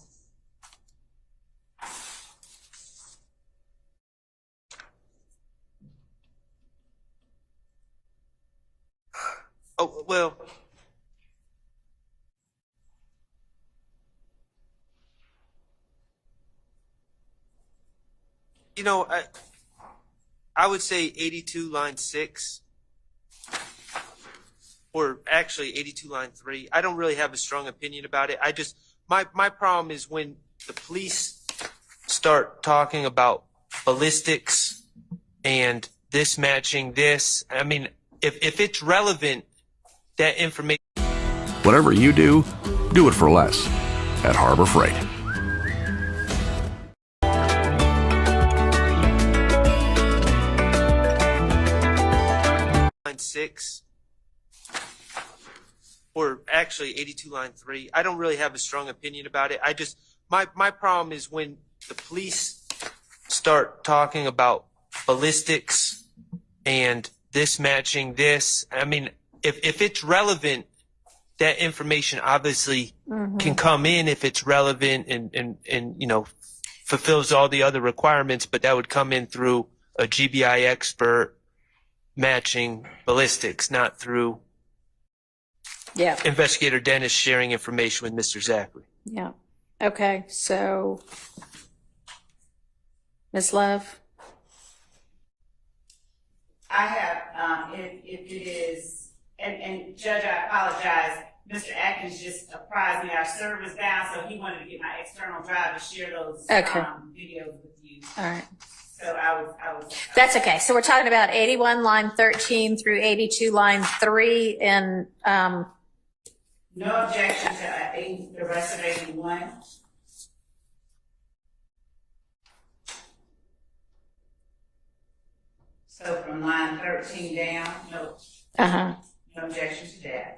Oh, well, you know, I would say 82 line 6, or actually 82 line 3. I don't really have a strong opinion about it. I just, my problem is when the police start talking about ballistics and this matching this. I mean, if it's relevant, that information. Whatever you do it for less at Harbor Freight. Line 6, or actually 82 line 3. I don't really have a strong opinion about it. I just, my problem is when the police start talking about ballistics and this matching this. I mean, if it's relevant, that information obviously can come in if it's relevant and you know, fulfills all the other requirements, but that would come in through a GBI expert matching ballistics, not through Investigator Dennis sharing information with Mr. Zachary. Yeah. Okay, so Ms. Love? I have, if it is, and Judge, I apologize, Mr. Atkins just apprised me our server's down, so he wanted to get my external drive to share those videos with you. All right. So I was. That's okay. So we're talking about 81 line 13 through 82 line 3 and no objection to the rest of 81. So from line 13 down, no objection to that.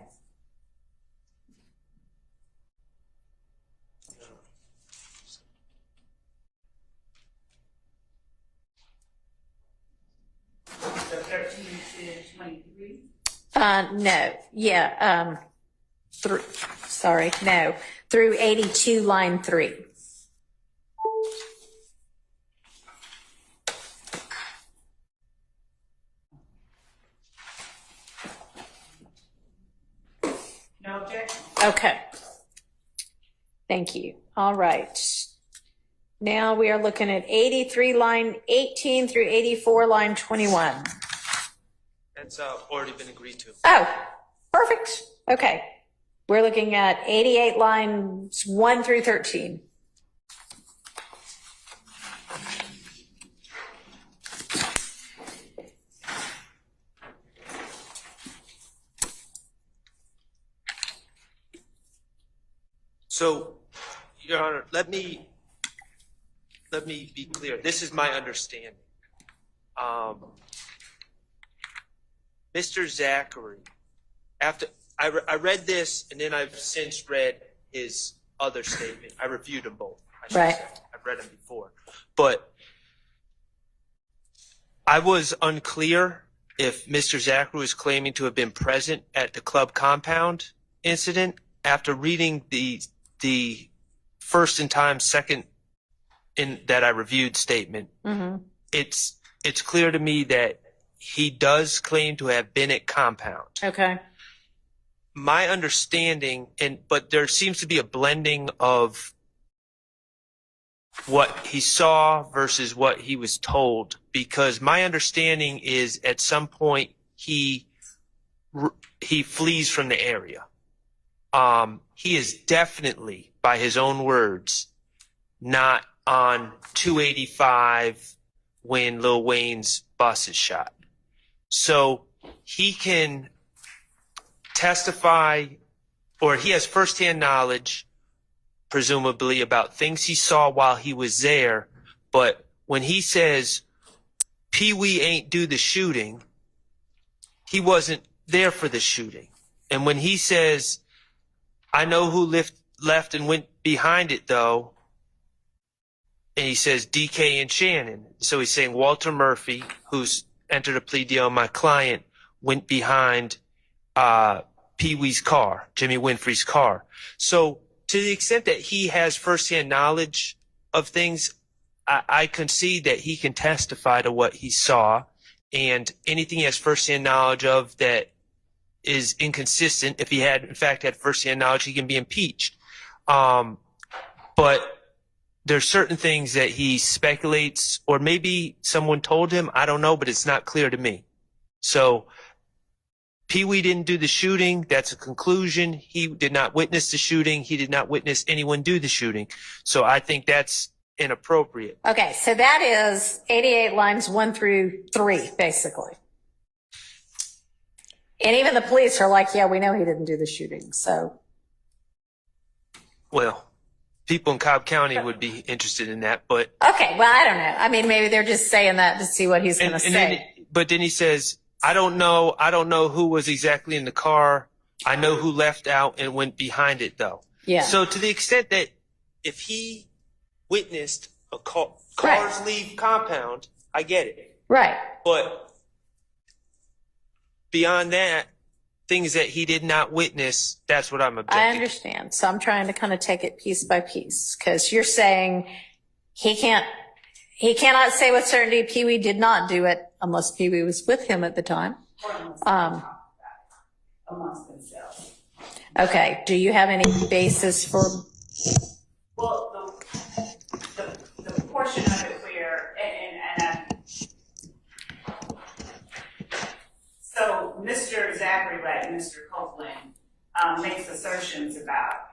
So 13 to 23? No. Yeah. Through 82 line 3. No objection. Okay. Thank you. All right. Now we are looking at 83 line 18 through 84 line 21. That's already been agreed to. Oh, perfect. Okay. We're looking at 88 lines 1 through 13. So, Your Honor, let me be clear. This is my understanding. Mr. Zachary, after I read this, and then I've since read his other statement. I reviewed them both. I should say. I've read them before, but I was unclear if Mr. Zachary was claiming to have been present at the club compound incident. After reading the first in time, second in that I reviewed statement, it's clear to me that he does claim to have been at compound. Okay. My understanding, but there seems to be a blending of what he saw versus what he was told, because my understanding is at some point he flees from the area. He is definitely, by his own words, not on 285 when Lil Wayne's bus is shot. So he can testify, or he has firsthand knowledge, presumably, about things he saw while he was there. But when he says Pee Wee ain't do the shooting, he wasn't there for the shooting. And when he says, I know who left and went behind it though, and he says DK and Shannon. So he's saying Walter Murphy, who's entered a plea deal, my client, went behind Pee Wee's car, Jimmy Winfrey's car. So to the extent that he has firsthand knowledge of things, I concede that he can testify to what he saw, and anything he has firsthand knowledge of that is inconsistent, if he had in fact had firsthand knowledge, he can be impeached. But there's certain things that he speculates, or maybe someone told him, I don't know, but it's not clear to me. So Pee Wee didn't do the shooting. That's a conclusion. He did not witness the shooting. He did not witness anyone do the shooting. So I think that's inappropriate. Okay, so that is 88 lines 1 through 3, basically. And even the police are like, yeah, we know he didn't do the shooting, so. Well, people in Cobb County would be interested in that, but. Okay, well, I don't know. I mean, maybe they're just saying that to see what he's going to say. But then he says, I don't know who was exactly in the car. I know who left out and went behind it though. Yeah. So to the extent that if he witnessed cars leave compound, I get it. Right. But beyond that, things that he did not witness, that's what I'm objecting. I understand. So I'm trying to kind of take it piece by piece, because you're saying he cannot say with certainty Pee Wee did not do it unless Pee Wee was with him at the time. Amongst themselves. Okay. Do you have any basis for? Well, the portion of it where, so Mr. Zachary Black and Mr. Copeland makes assertions about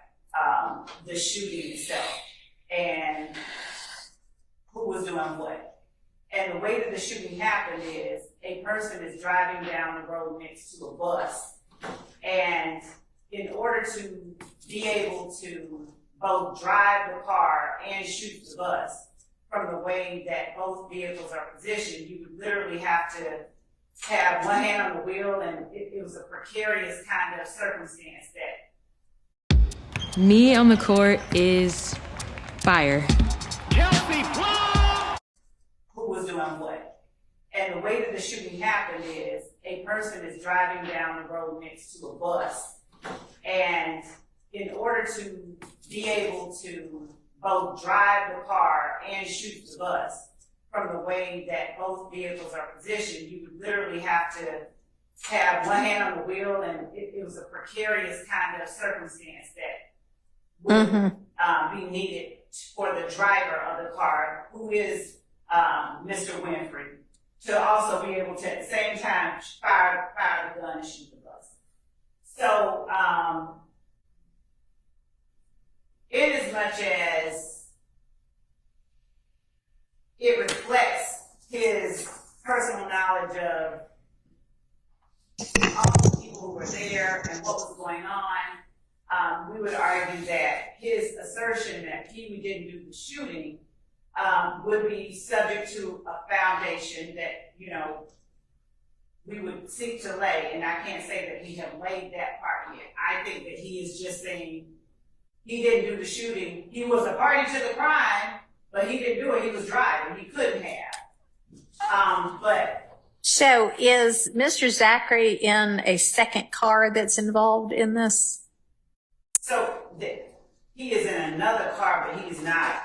the shooting itself and who was doing what. And the way that the shooting happened is a person is driving down the road next to a bus, and in order to be able to both drive the car and shoot the bus, from the way that both vehicles are positioned, you would literally have to have one hand on the wheel, and it was a precarious kind of circumstance that. Me on the court is fire. Who was doing what. And the way that the shooting happened is a person is driving down the road next to a bus, and in order to be able to both drive the car and shoot the bus, from the way that both vehicles are positioned, you would literally have to have one hand on the wheel, and it was a precarious kind of circumstance that would be needed for the driver of the car, who is Mr. Winfrey, to also be able to at the same time fire the gun and shoot the bus. So, in as much as it reflects his personal knowledge of all the people who were there and what was going on, we would argue that his assertion that Pee Wee didn't do the shooting would be subject to a foundation that, we would seek to lay, and I can't say that we have laid that part yet. I think that he is just saying he didn't do the shooting. He was a party to the crime, but he didn't do it. He was driving. He couldn't have. But So is Mr. Zachary in a second car that's involved in this? he is in another car, but he's not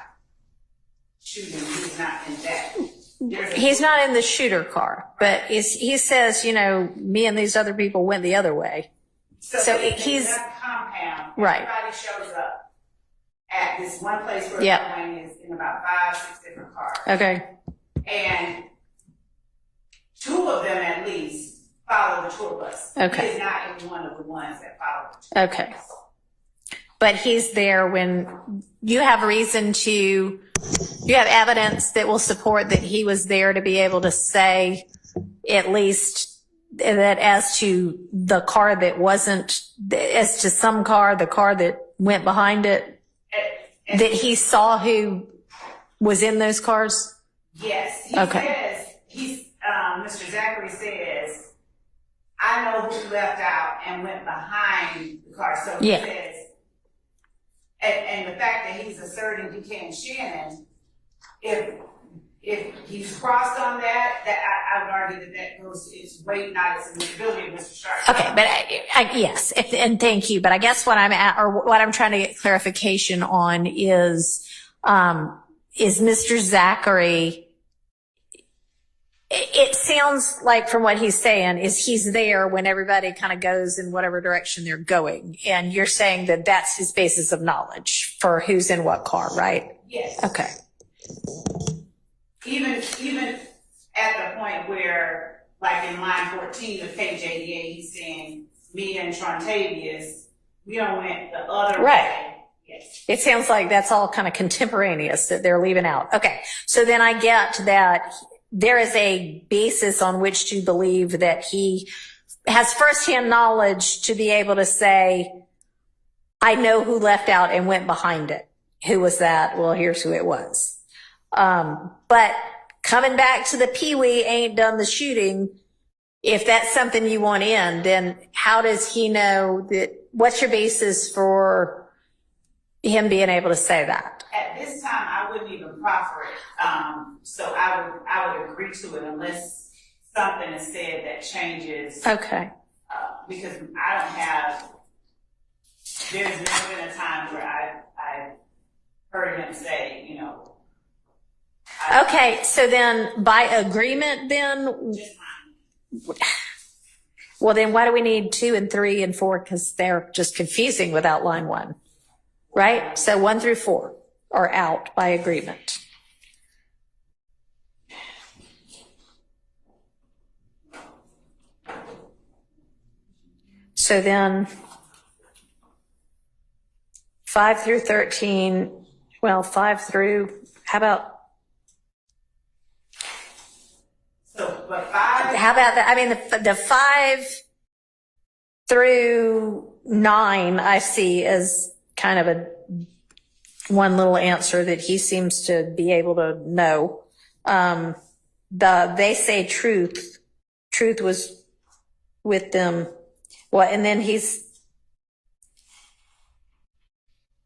shooting. He's not in that. He's not in the shooter car, but he says, you know, me and these other people went the other way. So he's in that compound. right. Everybody shows up at this one place where Yep. the plane is in about 5-6 different cars. Okay. And 2 of them at least follow the tour bus. Okay. He is not in one of the ones that follow the tour Okay. But he's there when you have reason to, you have evidence that will support that he was there to be able to say at least that as to the car that wasn't, as to some car, the car that went behind it, that he saw who was in those cars? Yes. He Okay. says, Mr. Zachary says, I know who left out and went behind the car. So he Yeah. says, and the fact that he's asserting Buchanan Shannon, if he's crossed on that, I would argue that goes, it's weight, not its admissibility of Mr. Sharp. Okay, but yes, and thank you. But I guess what I'm at, or what I'm trying to get clarification on is Mr. Zachary, it sounds like from what he's saying is he's there when everybody kind of goes in whatever direction they're going. And you're saying that that's his basis of knowledge for who's in what car, right? Yes. Okay. Even at the point where, like in line 14 of page 88, he's saying, me and Trontavious, we don't went the other Right. way. Yes. It sounds like that's all kind of contemporaneous that they're leaving out. Okay. So then I get that there is a basis on which to believe that he has firsthand knowledge to be able to say, I know who left out and went behind it. Who was that? Well, here's who it was. But coming back to the Pee-wee ain't done the shooting, if that's something you want in, then how does he know that? What's your basis for him being able to say that? At this time, I wouldn't even proffer it. So I would agree to it unless something is said that changes. Okay. Because I don't have, there's never been a time where I heard him say, you know. Okay, so then by agreement then, well then why do we need 2 and 3 and 4? Because they're just confusing without line 1, right? So 1 through 4 are out by agreement. So then 5 through 13, well, 5 through, how about, But 5. how about that? I mean, the 5 through 9 I see as kind of a one little answer that he seems to be able to know. They say truth was with them. What? And then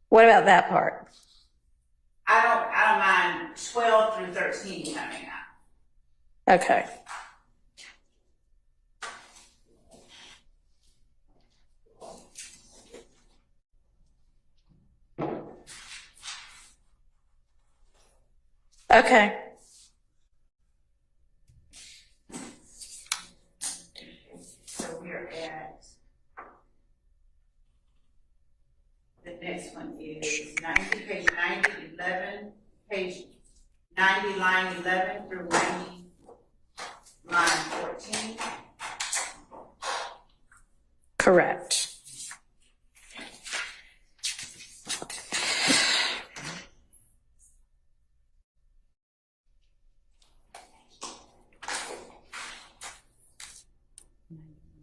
what about that part? I don't mind 12 through 13 coming out. Okay. Okay. So we're at, the next one is 90, page 90, 11, page 90, line 11 through 90, line 14. Correct.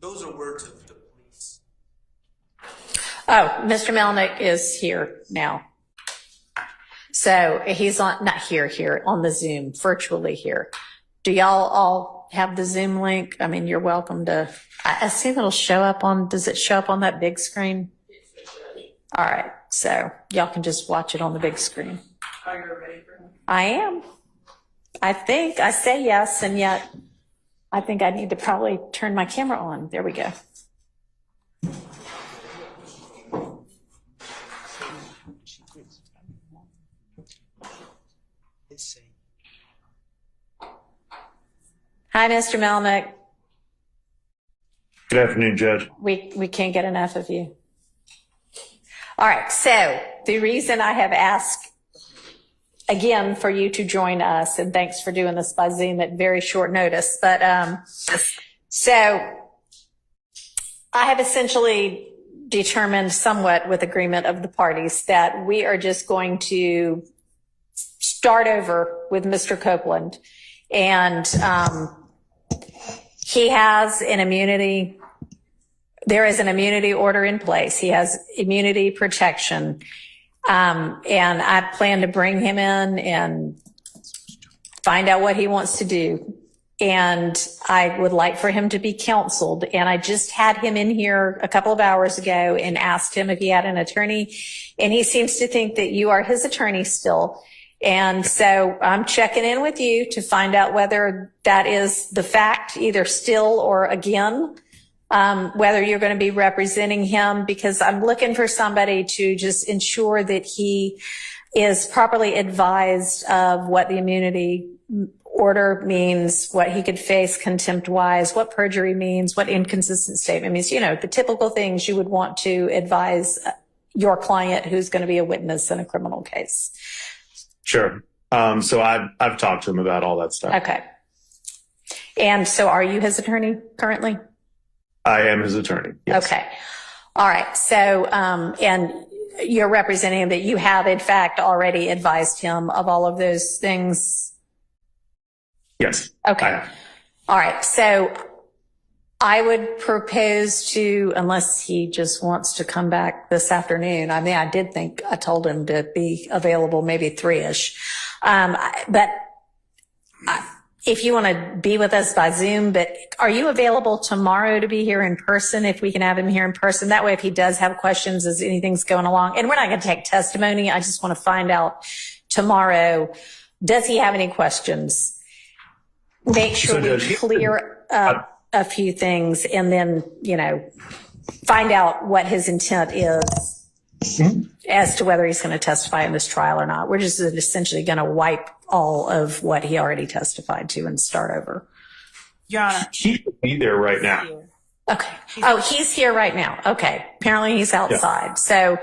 Those are words of the police. Oh, Mr. Melnick is here now. So he's not here on the Zoom, virtually here. Do y'all all have the Zoom link? I mean, you're welcome to, I see that'll show up on, does it show up on that big screen? All right. So y'all can just watch it on the big screen. Are you ready for him? I am. I think I say yes, and yet I think I need to probably turn my camera on. There we go. Hi, Mr. Melnick. Good afternoon, Judge. We can't get enough of you. All right, so the reason I have asked again for you to join us, and thanks for doing this by Zoom at very short notice, but so I have essentially determined somewhat with agreement of the parties that we are just going to start over with Mr. Copeland, and he has an immunity. There is an immunity order in place. He has immunity protection. And I plan to bring him in and find out what he wants to do. And I would like for him to be counseled. And I just had him in here a couple of hours ago and asked him if he had an attorney. And he seems to think that you are his attorney still. And so I'm checking in with you to find out whether that is the fact, either still or again. Whether you're going to be representing him, because I'm looking for somebody to just ensure that he is properly advised of what the immunity order means, what he could face contempt-wise, what perjury means, what inconsistent statement means, the typical things you would want to advise your client who's going to be a witness in a criminal case. Sure. So I've talked to him about all that stuff. Okay. And so are you his attorney currently? I am his attorney. Yes. Okay. All right. So, and you're representing him that you have in fact already advised him of all of those things? Yes. Okay. All right. So I would propose to, unless he just wants to come back this afternoon. I mean, I did think I told him to be available maybe 3-ish. But if you want to be with us by Zoom, but are you available tomorrow to be here in person if we can have him here in person? That way, if he does have questions as anything's going along, and we're not going to take testimony, I just want to find out tomorrow, does he have any questions? Make sure we clear up a few things and then, find out what his intent is as to whether he's going to testify in this trial or not. We're just essentially going to wipe all of what he already testified to and start over. Your Honor. He should be there right now. Okay. Oh, he's here right now. Okay. Apparently he's outside. Yeah. So,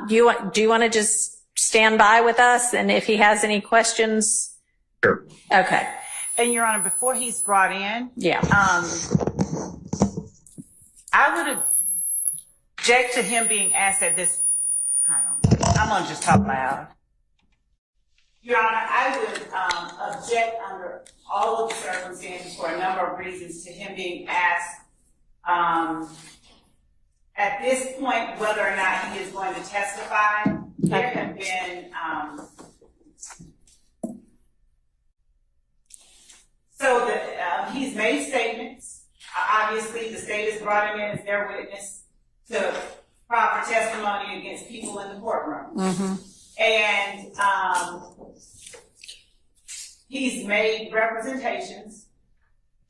do you want to just stand by with us? And if he has any questions? Sure. Okay. And Your Honor, before he's brought in, yeah. I would object to him being asked at this. I'm going to just talk loud. Your Honor, I would object under all of the circumstances for a number of reasons to him being asked at this point whether or not he is going to testify. There have been he's made statements. Obviously, the state has brought him in as their witness to proper testimony against people in the courtroom. Mm-hmm. And he's made representations,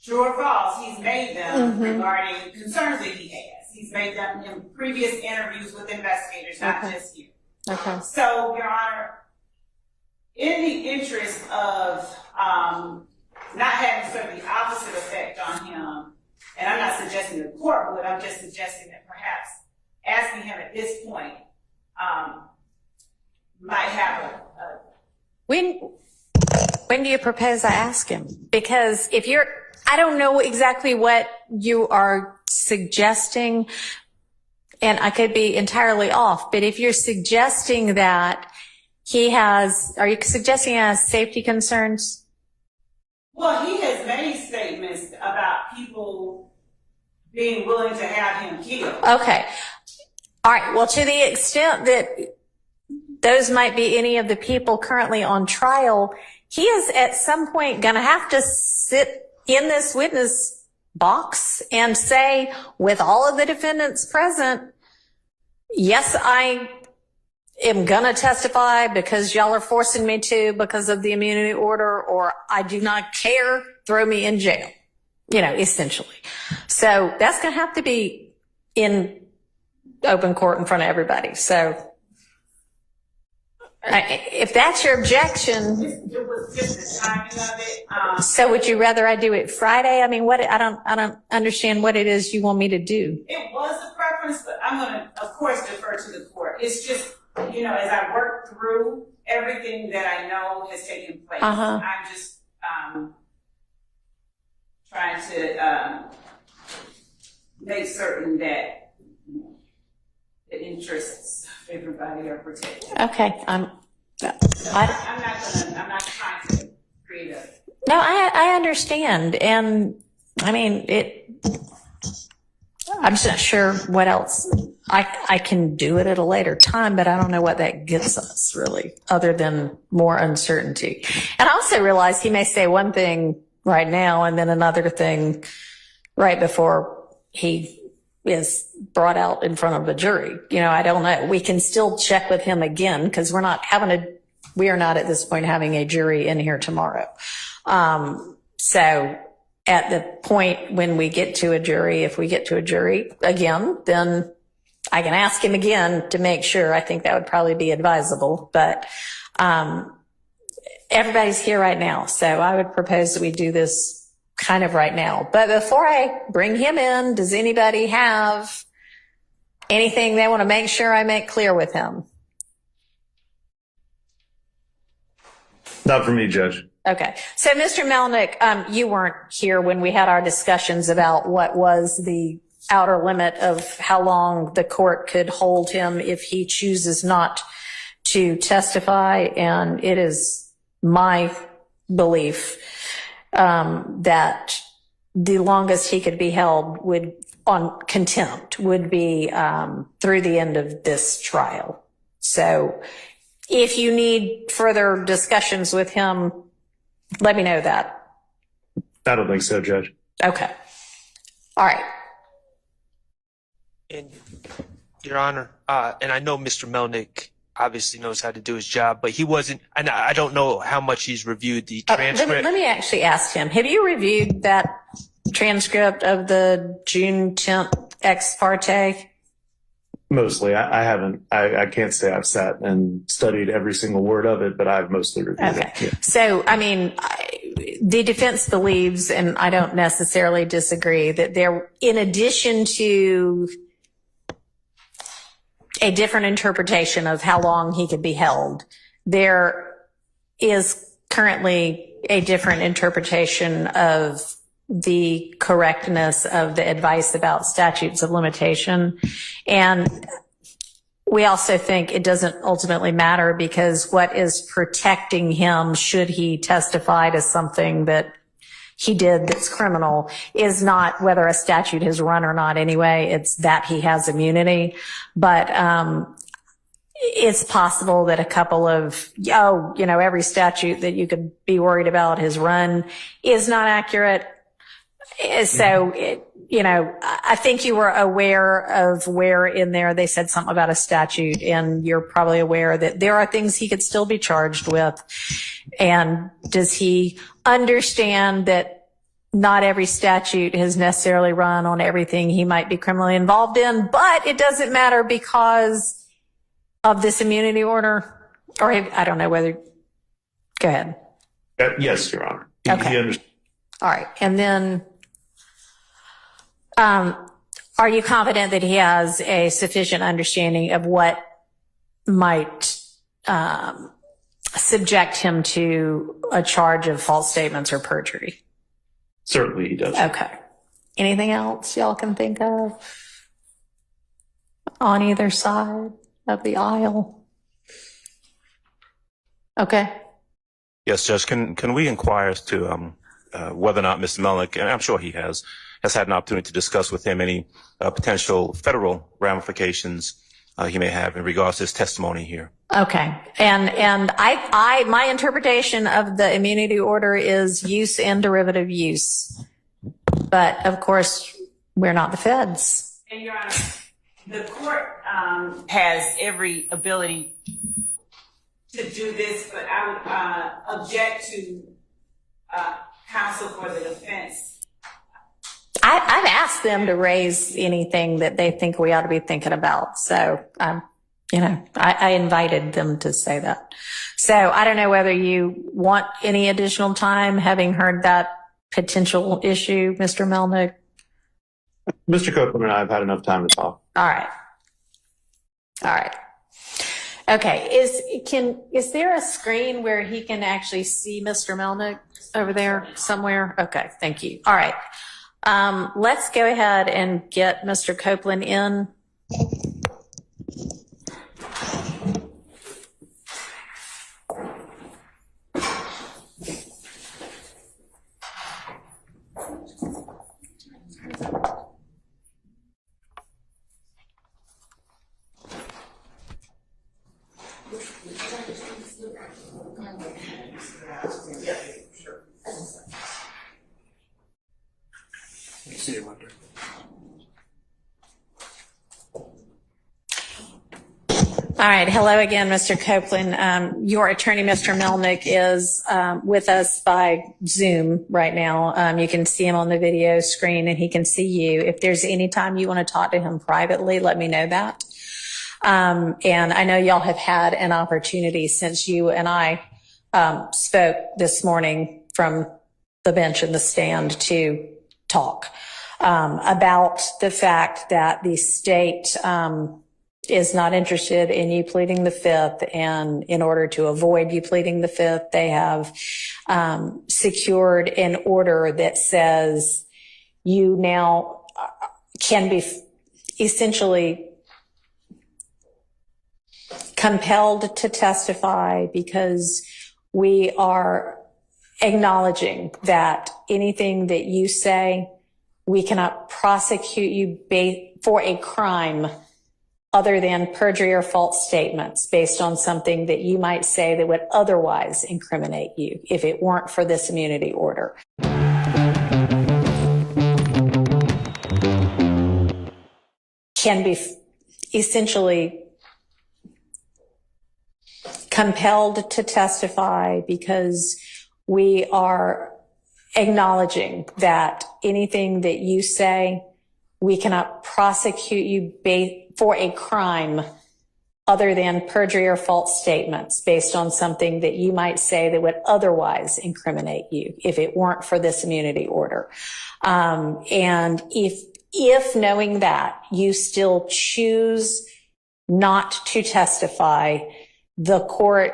true or false, he's made them regarding concerns that he has. He's made them in previous interviews with investigators, not just here. Okay. So, Your Honor, in the interest of not having sort of the opposite effect on him, and I'm not suggesting the court would, I'm just suggesting that perhaps asking him at this point might have a When do you propose I ask him? Because I don't know exactly what you are suggesting, and I could be entirely off, but if you're suggesting that are you suggesting he has safety concerns? Well, he has made statements about people being willing to have him killed. Okay. All right. Well, to the extent that those might be any of the people currently on trial, he is at some point going to have to sit in this witness box and say, with all of the defendants present, yes, I am gonna testify because y'all are forcing me to because of the immunity order, or I do not care, throw me in jail, essentially. So that's gonna have to be in open court in front of everybody. So if that's your objection, It was just the timing of it. so would you rather I do it Friday? I mean, I don't understand what it is you want me to do. It was a preference, but I'm going to, of course, defer to the court. It's just, as I work through everything that I know has taken place, I'm just trying to make certain that the interests of everybody are protected. Okay, I'm not trying to create a. No, I understand, and I mean I'm just not sure what else. I can do it at a later time, but I don't know what that gets us really, other than more uncertainty. And I also realize he may say one thing right now and then another thing right before he is brought out in front of a jury. I don't know. We can still check with him again because we are not at this point having a jury in here tomorrow. So at the point when we get to a jury, if we get to a jury again, then I can ask him again to make sure. I think that would probably be advisable, but everybody's here right now. So I would propose that we do this kind of right now. But before I bring him in, does anybody have anything they want to make sure I make clear with him? Not for me, Judge. Okay. So, Mr. Melnick, you weren't here when we had our discussions about what was the outer limit of how long the court could hold him if he chooses not to testify. And it is my belief that the longest he could be held on contempt would be through the end of this trial. So if you need further discussions with him, let me know that. I don't think so, Judge. Okay. All right. And Your Honor, and I know Mr. Melnick obviously knows how to do his job, but he wasn't, and I don't know how much he's reviewed the transcript. Let me actually ask him, have you reviewed that transcript of the June 10th ex parte? Mostly. I haven't. I can't say I've sat and studied every single word of it, but I've mostly reviewed it. Yeah. So, I mean, the defense believes, and I don't necessarily disagree, that there, in addition to a different interpretation of how long he could be held, there is currently a different interpretation of the correctness of the advice about statutes of limitation. And we also think it doesn't ultimately matter because what is protecting him should he testify to something that he did that's criminal is not whether a statute has run or not anyway. It's that he has immunity. But it's possible that a couple of, every statute that you could be worried about has run is not accurate. So, I think you were aware of where in there they said something about a statute, and you're probably aware that there are things he could still be charged with. And does he understand that not every statute has necessarily run on everything he might be criminally involved in, but it doesn't matter because of this immunity order? Or I don't know whether, go ahead. Yes, Your Honor. Okay. All right. And then, are you confident that he has a sufficient understanding of what might subject him to a charge of false statements or perjury? Certainly he does. Okay. Anything else y'all can think of on either side of the aisle? Okay. Yes, Judge, can we inquire as to whether or not Mr. Melnick, and I'm sure he has had an opportunity to discuss with him any potential federal ramifications he may have in regards to his testimony here? Okay. And my interpretation of the immunity order is use and derivative use. But of course, we're not the feds. And Your Honor, the court has every ability to do this, but I would object to counsel for the defense. I've asked them to raise anything that they think we ought to be thinking about. So, I invited them to say that. So I don't know whether you want any additional time, having heard that potential issue, Mr. Melnick. Mr. Copeland and I have had enough time to talk. All right. Okay. Is there a screen where he can actually see Mr. Melnick over there somewhere? Okay. Thank you. All right. Let's go ahead and get Mr. Copeland in. See you later. All right. Hello again, Mr. Copeland. Your attorney, Mr. Melnick, is with us by Zoom right now. You can see him on the video screen and he can see you. If there's any time you want to talk to him privately, let me know that. And I know y'all have had an opportunity since you and I spoke this morning from the bench and the stand to talk about the fact that the state is not interested in you pleading the fifth, and in order to avoid you pleading the fifth, they have secured an order that says you now can be essentially compelled to testify because we are acknowledging that anything that you say, we cannot prosecute you for a crime other than perjury or false statements based on something that you might say that would otherwise incriminate you if it weren't for this immunity order. Can be essentially compelled to testify because we are acknowledging that anything that you say, we cannot prosecute you for a crime other than perjury or false statements based on something that you might say that would otherwise incriminate you if it weren't for this immunity order. And if knowing that you still choose not to testify, the court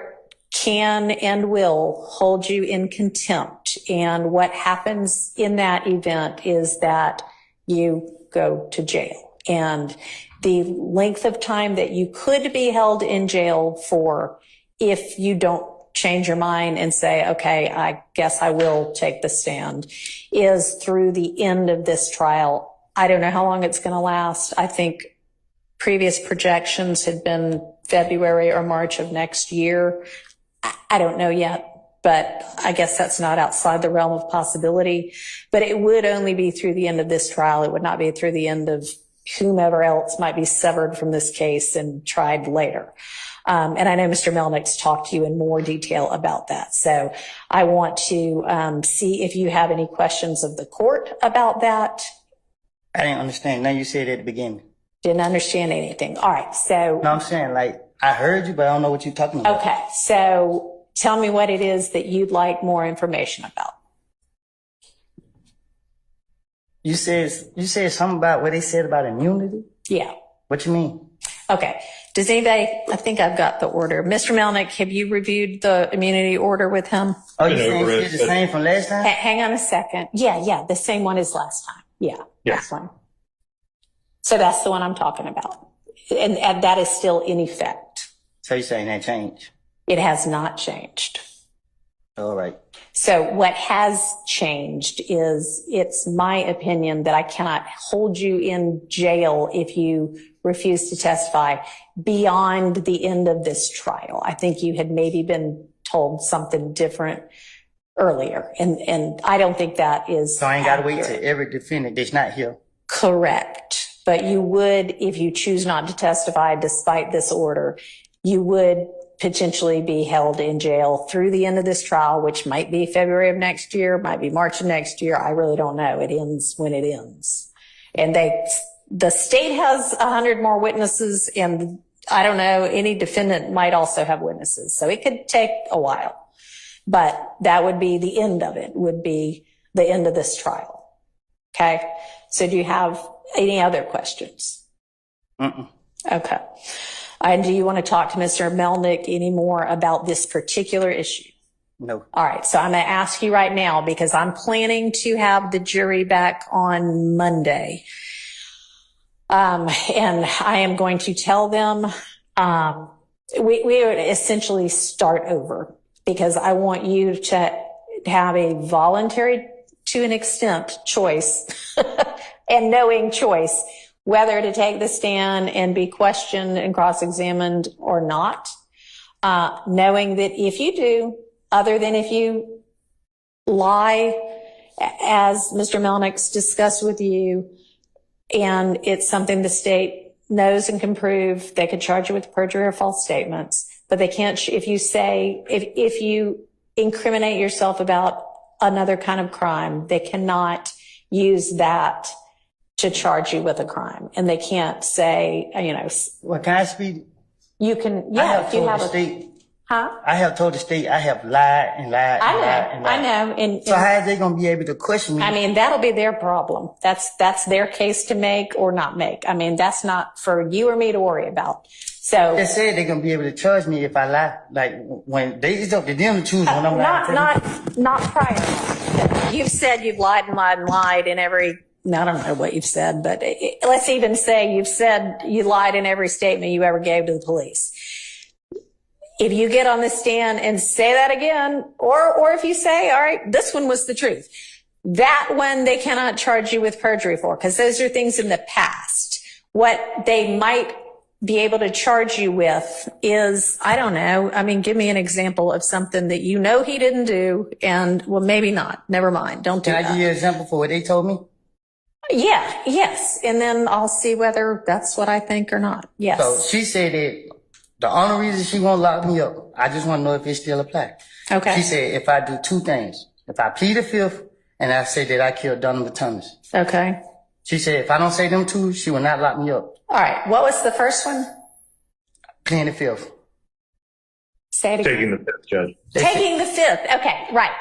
can and will hold you in contempt. And what happens in that event is that you go to jail. And the length of time that you could be held in jail for if you don't change your mind and say, okay, I guess I will take the stand, is through the end of this trial. I don't know how long it's going to last. I think previous projections had been February or March of next year. I don't know yet, but I guess that's not outside the realm of possibility. But it would only be through the end of this trial. It would not be through the end of whomever else might be severed from this case and tried later. And I know Mr. Melnick's talked to you in more detail about that. So I want to see if you have any questions of the court about that. I didn't understand. Now you said at the beginning. Didn't understand anything. All right. So. No, I'm saying, like, I heard you, but I don't know what you're talking about. Okay. So tell me what it is that you'd like more information about. You said something about what they said about immunity? Yeah. What you mean? Okay. Does anybody, I think I've got the order. Mr. Melnick, have you reviewed the immunity order with him? Oh, you saying it's the same from last time? Hang on a second. Yeah. The same one as last time. Yeah. This one. So that's the one I'm talking about. And that is still in effect. So you're saying that changed? It has not changed. All right. So what has changed is it's my opinion that I cannot hold you in jail if you refuse to testify beyond the end of this trial. I think you had maybe been told something different earlier. And I don't think that is. So I ain't got to wait till every defendant that's not here. Correct. But you would, if you choose not to testify despite this order, you would potentially be held in jail through the end of this trial, which might be February of next year, might be March of next year. I really don't know. It ends when it ends. And the state has 100 more witnesses, and I don't know, any defendant might also have witnesses. So it could take a while, but that would be the end of it, would be the end of this trial. Okay. So do you have any other questions? Okay. And do you want to talk to Mr. Melnick anymore about this particular issue? No. All right. So I'm going to ask you right now, because I'm planning to have the jury back on Monday. And I am going to tell them, we would essentially start over, because I want you to have a voluntary, to an extent, choice and knowing choice, whether to take the stand and be questioned and cross-examined or not, knowing that if you do, other than if you lie, as Mr. Melnick's discussed with you, and it's something the state knows and can prove, they could charge you with perjury or false statements, but they can't, if you incriminate yourself about another kind of crime, they cannot use that to charge you with a crime. And they can't say, Well, can I speak? You can, yeah, if you have I have told the state I have lied and lied and lied and lied. I know. So how are they going to be able to question me? I mean, that'll be their problem. That's their case to make or not make. I mean, that's not for you or me to worry about. So they said they're going to be able to charge me if I lie. Like, when it's up to them to choose when I'm lying. Not prior. You've said you've lied and lied and lied in every, I don't know what you've said, but let's even say you've said you lied in every statement you ever gave to the police. If you get on the stand and say that again, or if you say, all right, this one was the truth, that one they cannot charge you with perjury for, because those are things in the past. What they might be able to charge you with is, I don't know, I mean, give me an example of something that you know he didn't do, and well, maybe not. Never mind. Don't do that. Can I give you an example for what they told me? Yeah, yes. And then I'll see whether that's what I think or not. Yes. So she said that the only reason she won't lock me up, I just want to know if it still applies. Okay. She said if I do two things, if I plead the fifth and I say that I killed Donovan Thomas. Okay. She said if I don't say them two, she will not lock me up. All right. What was the first one? Pleading the fifth. Say it again. Taking the fifth, Judge. Taking the fifth. Okay. Right.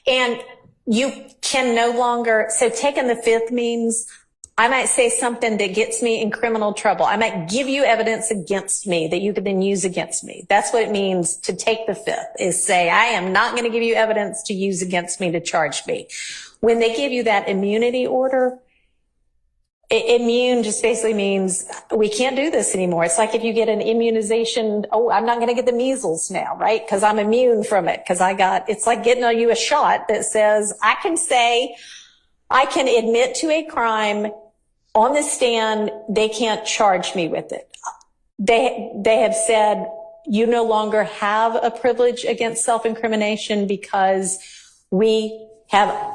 And you can no longer, so taking the fifth means I might say something that gets me in criminal trouble. I might give you evidence against me that you could then use against me. That's what it means to take the fifth, is say, I am not going to give you evidence to use against me to charge me. When they give you that immunity order, immune just basically means we can't do this anymore. It's like if you get an immunization, I'm not going to get the measles now, right? Because I'm immune from it. Because it's like getting you a shot that says, I can admit to a crime on the stand, they can't charge me with it. They have said you no longer have a privilege against self-incrimination because we have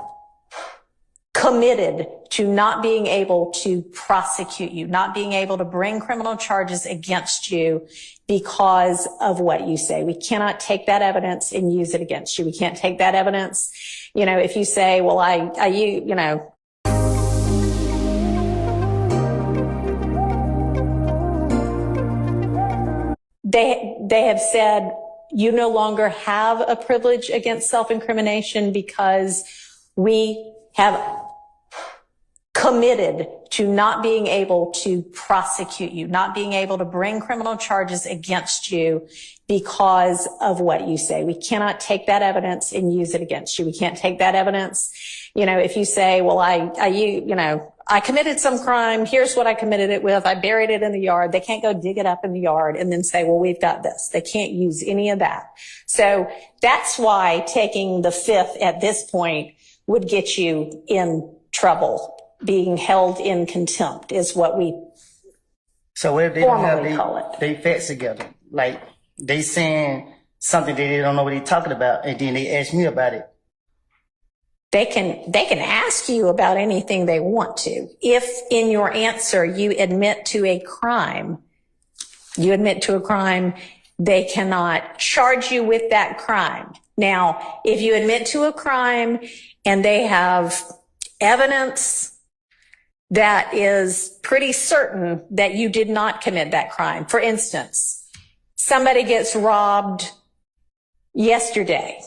committed to not being able to prosecute you, not being able to bring criminal charges against you because of what you say. We cannot take that evidence and use it against you. We can't take that evidence. If you say, well, They have said you no longer have a privilege against self-incrimination because we have committed to not being able to prosecute you, not being able to bring criminal charges against you because of what you say. We cannot take that evidence and use it against you. We can't take that evidence. If you say, well, I committed some crime. Here's what I committed it with. I buried it in the yard. They can't go dig it up in the yard and then say, well, we've got this. They can't use any of that. So that's why taking the fifth at this point would get you in trouble. Being held in contempt is what we So what if they don't formally have call it. they facts together? Like they saying something that they don't know what they're talking about, and then they ask me about it. They can ask you about anything they want to. If in your answer you admit to a crime, They cannot charge you with that crime. Now, if you admit to a crime and they have evidence that is pretty certain that you did not commit that crime. For instance, somebody gets robbed yesterday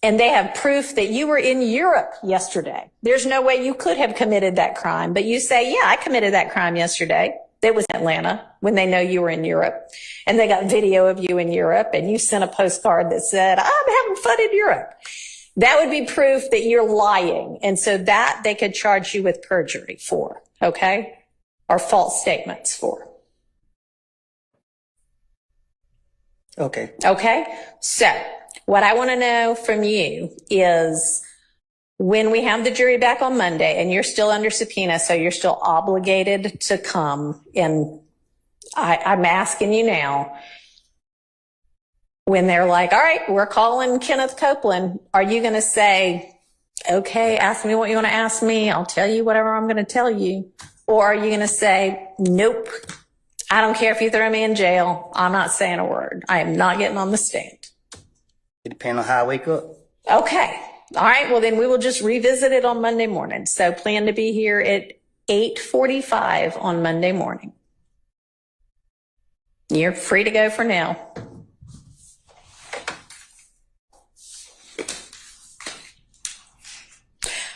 and they have proof that you were in Europe yesterday. There's no way you could have committed that crime, but you say, yeah, I committed that crime yesterday. It was in Atlanta when they know you were in Europe and they got video of you in Europe and you sent a postcard that said, I'm having fun in Europe. That would be proof that you're lying. And so that they could charge you with perjury for, okay? Or false statements for. Okay. Okay? So what I want to know from you is when we have the jury back on Monday and you're still under subpoena, so you're still obligated to come, and I'm asking you now, when they're like, all right, we're calling Kenneth Copeland, are you going to say, okay, ask me what you want to ask me. I'll tell you whatever I'm going to tell you. Or are you going to say, nope, I don't care if you throw me in jail. I'm not saying a word. I am not getting on the stand. It depends on how I wake up. Okay. All right. Well, then we will just revisit it on Monday morning. So plan to be here at 8:45 on Monday morning. You're free to go for now.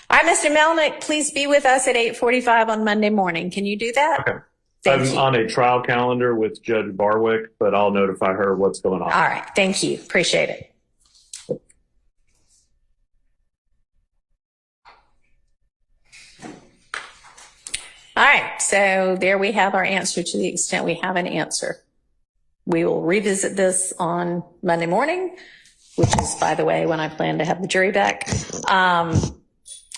All right, Mr. Melnick, please be with us at 8:45 on Monday morning. Can you do that? Okay. Thank I'm you. on a trial calendar with Judge Barwick, but I'll notify her what's going on. All right. Thank you. Appreciate it. All right. So there we have our answer to the extent we have an answer. We will revisit this on Monday morning, which is, by the way, when I plan to have the jury back.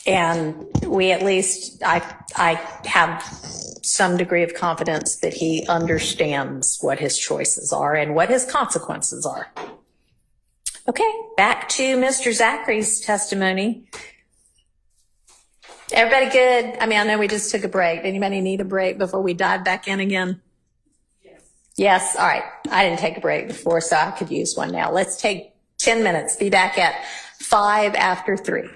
And we at least, I have some degree of confidence that he understands what his choices are and what his consequences are. Okay, back to Mr. Zachary's testimony. Everybody good? I mean, I know we just took a break. Anybody need a break before we dive back in again? Yes, all right. I didn't take a break before, so I could use one now. Let's take 10 minutes. Be back at 5 after 3.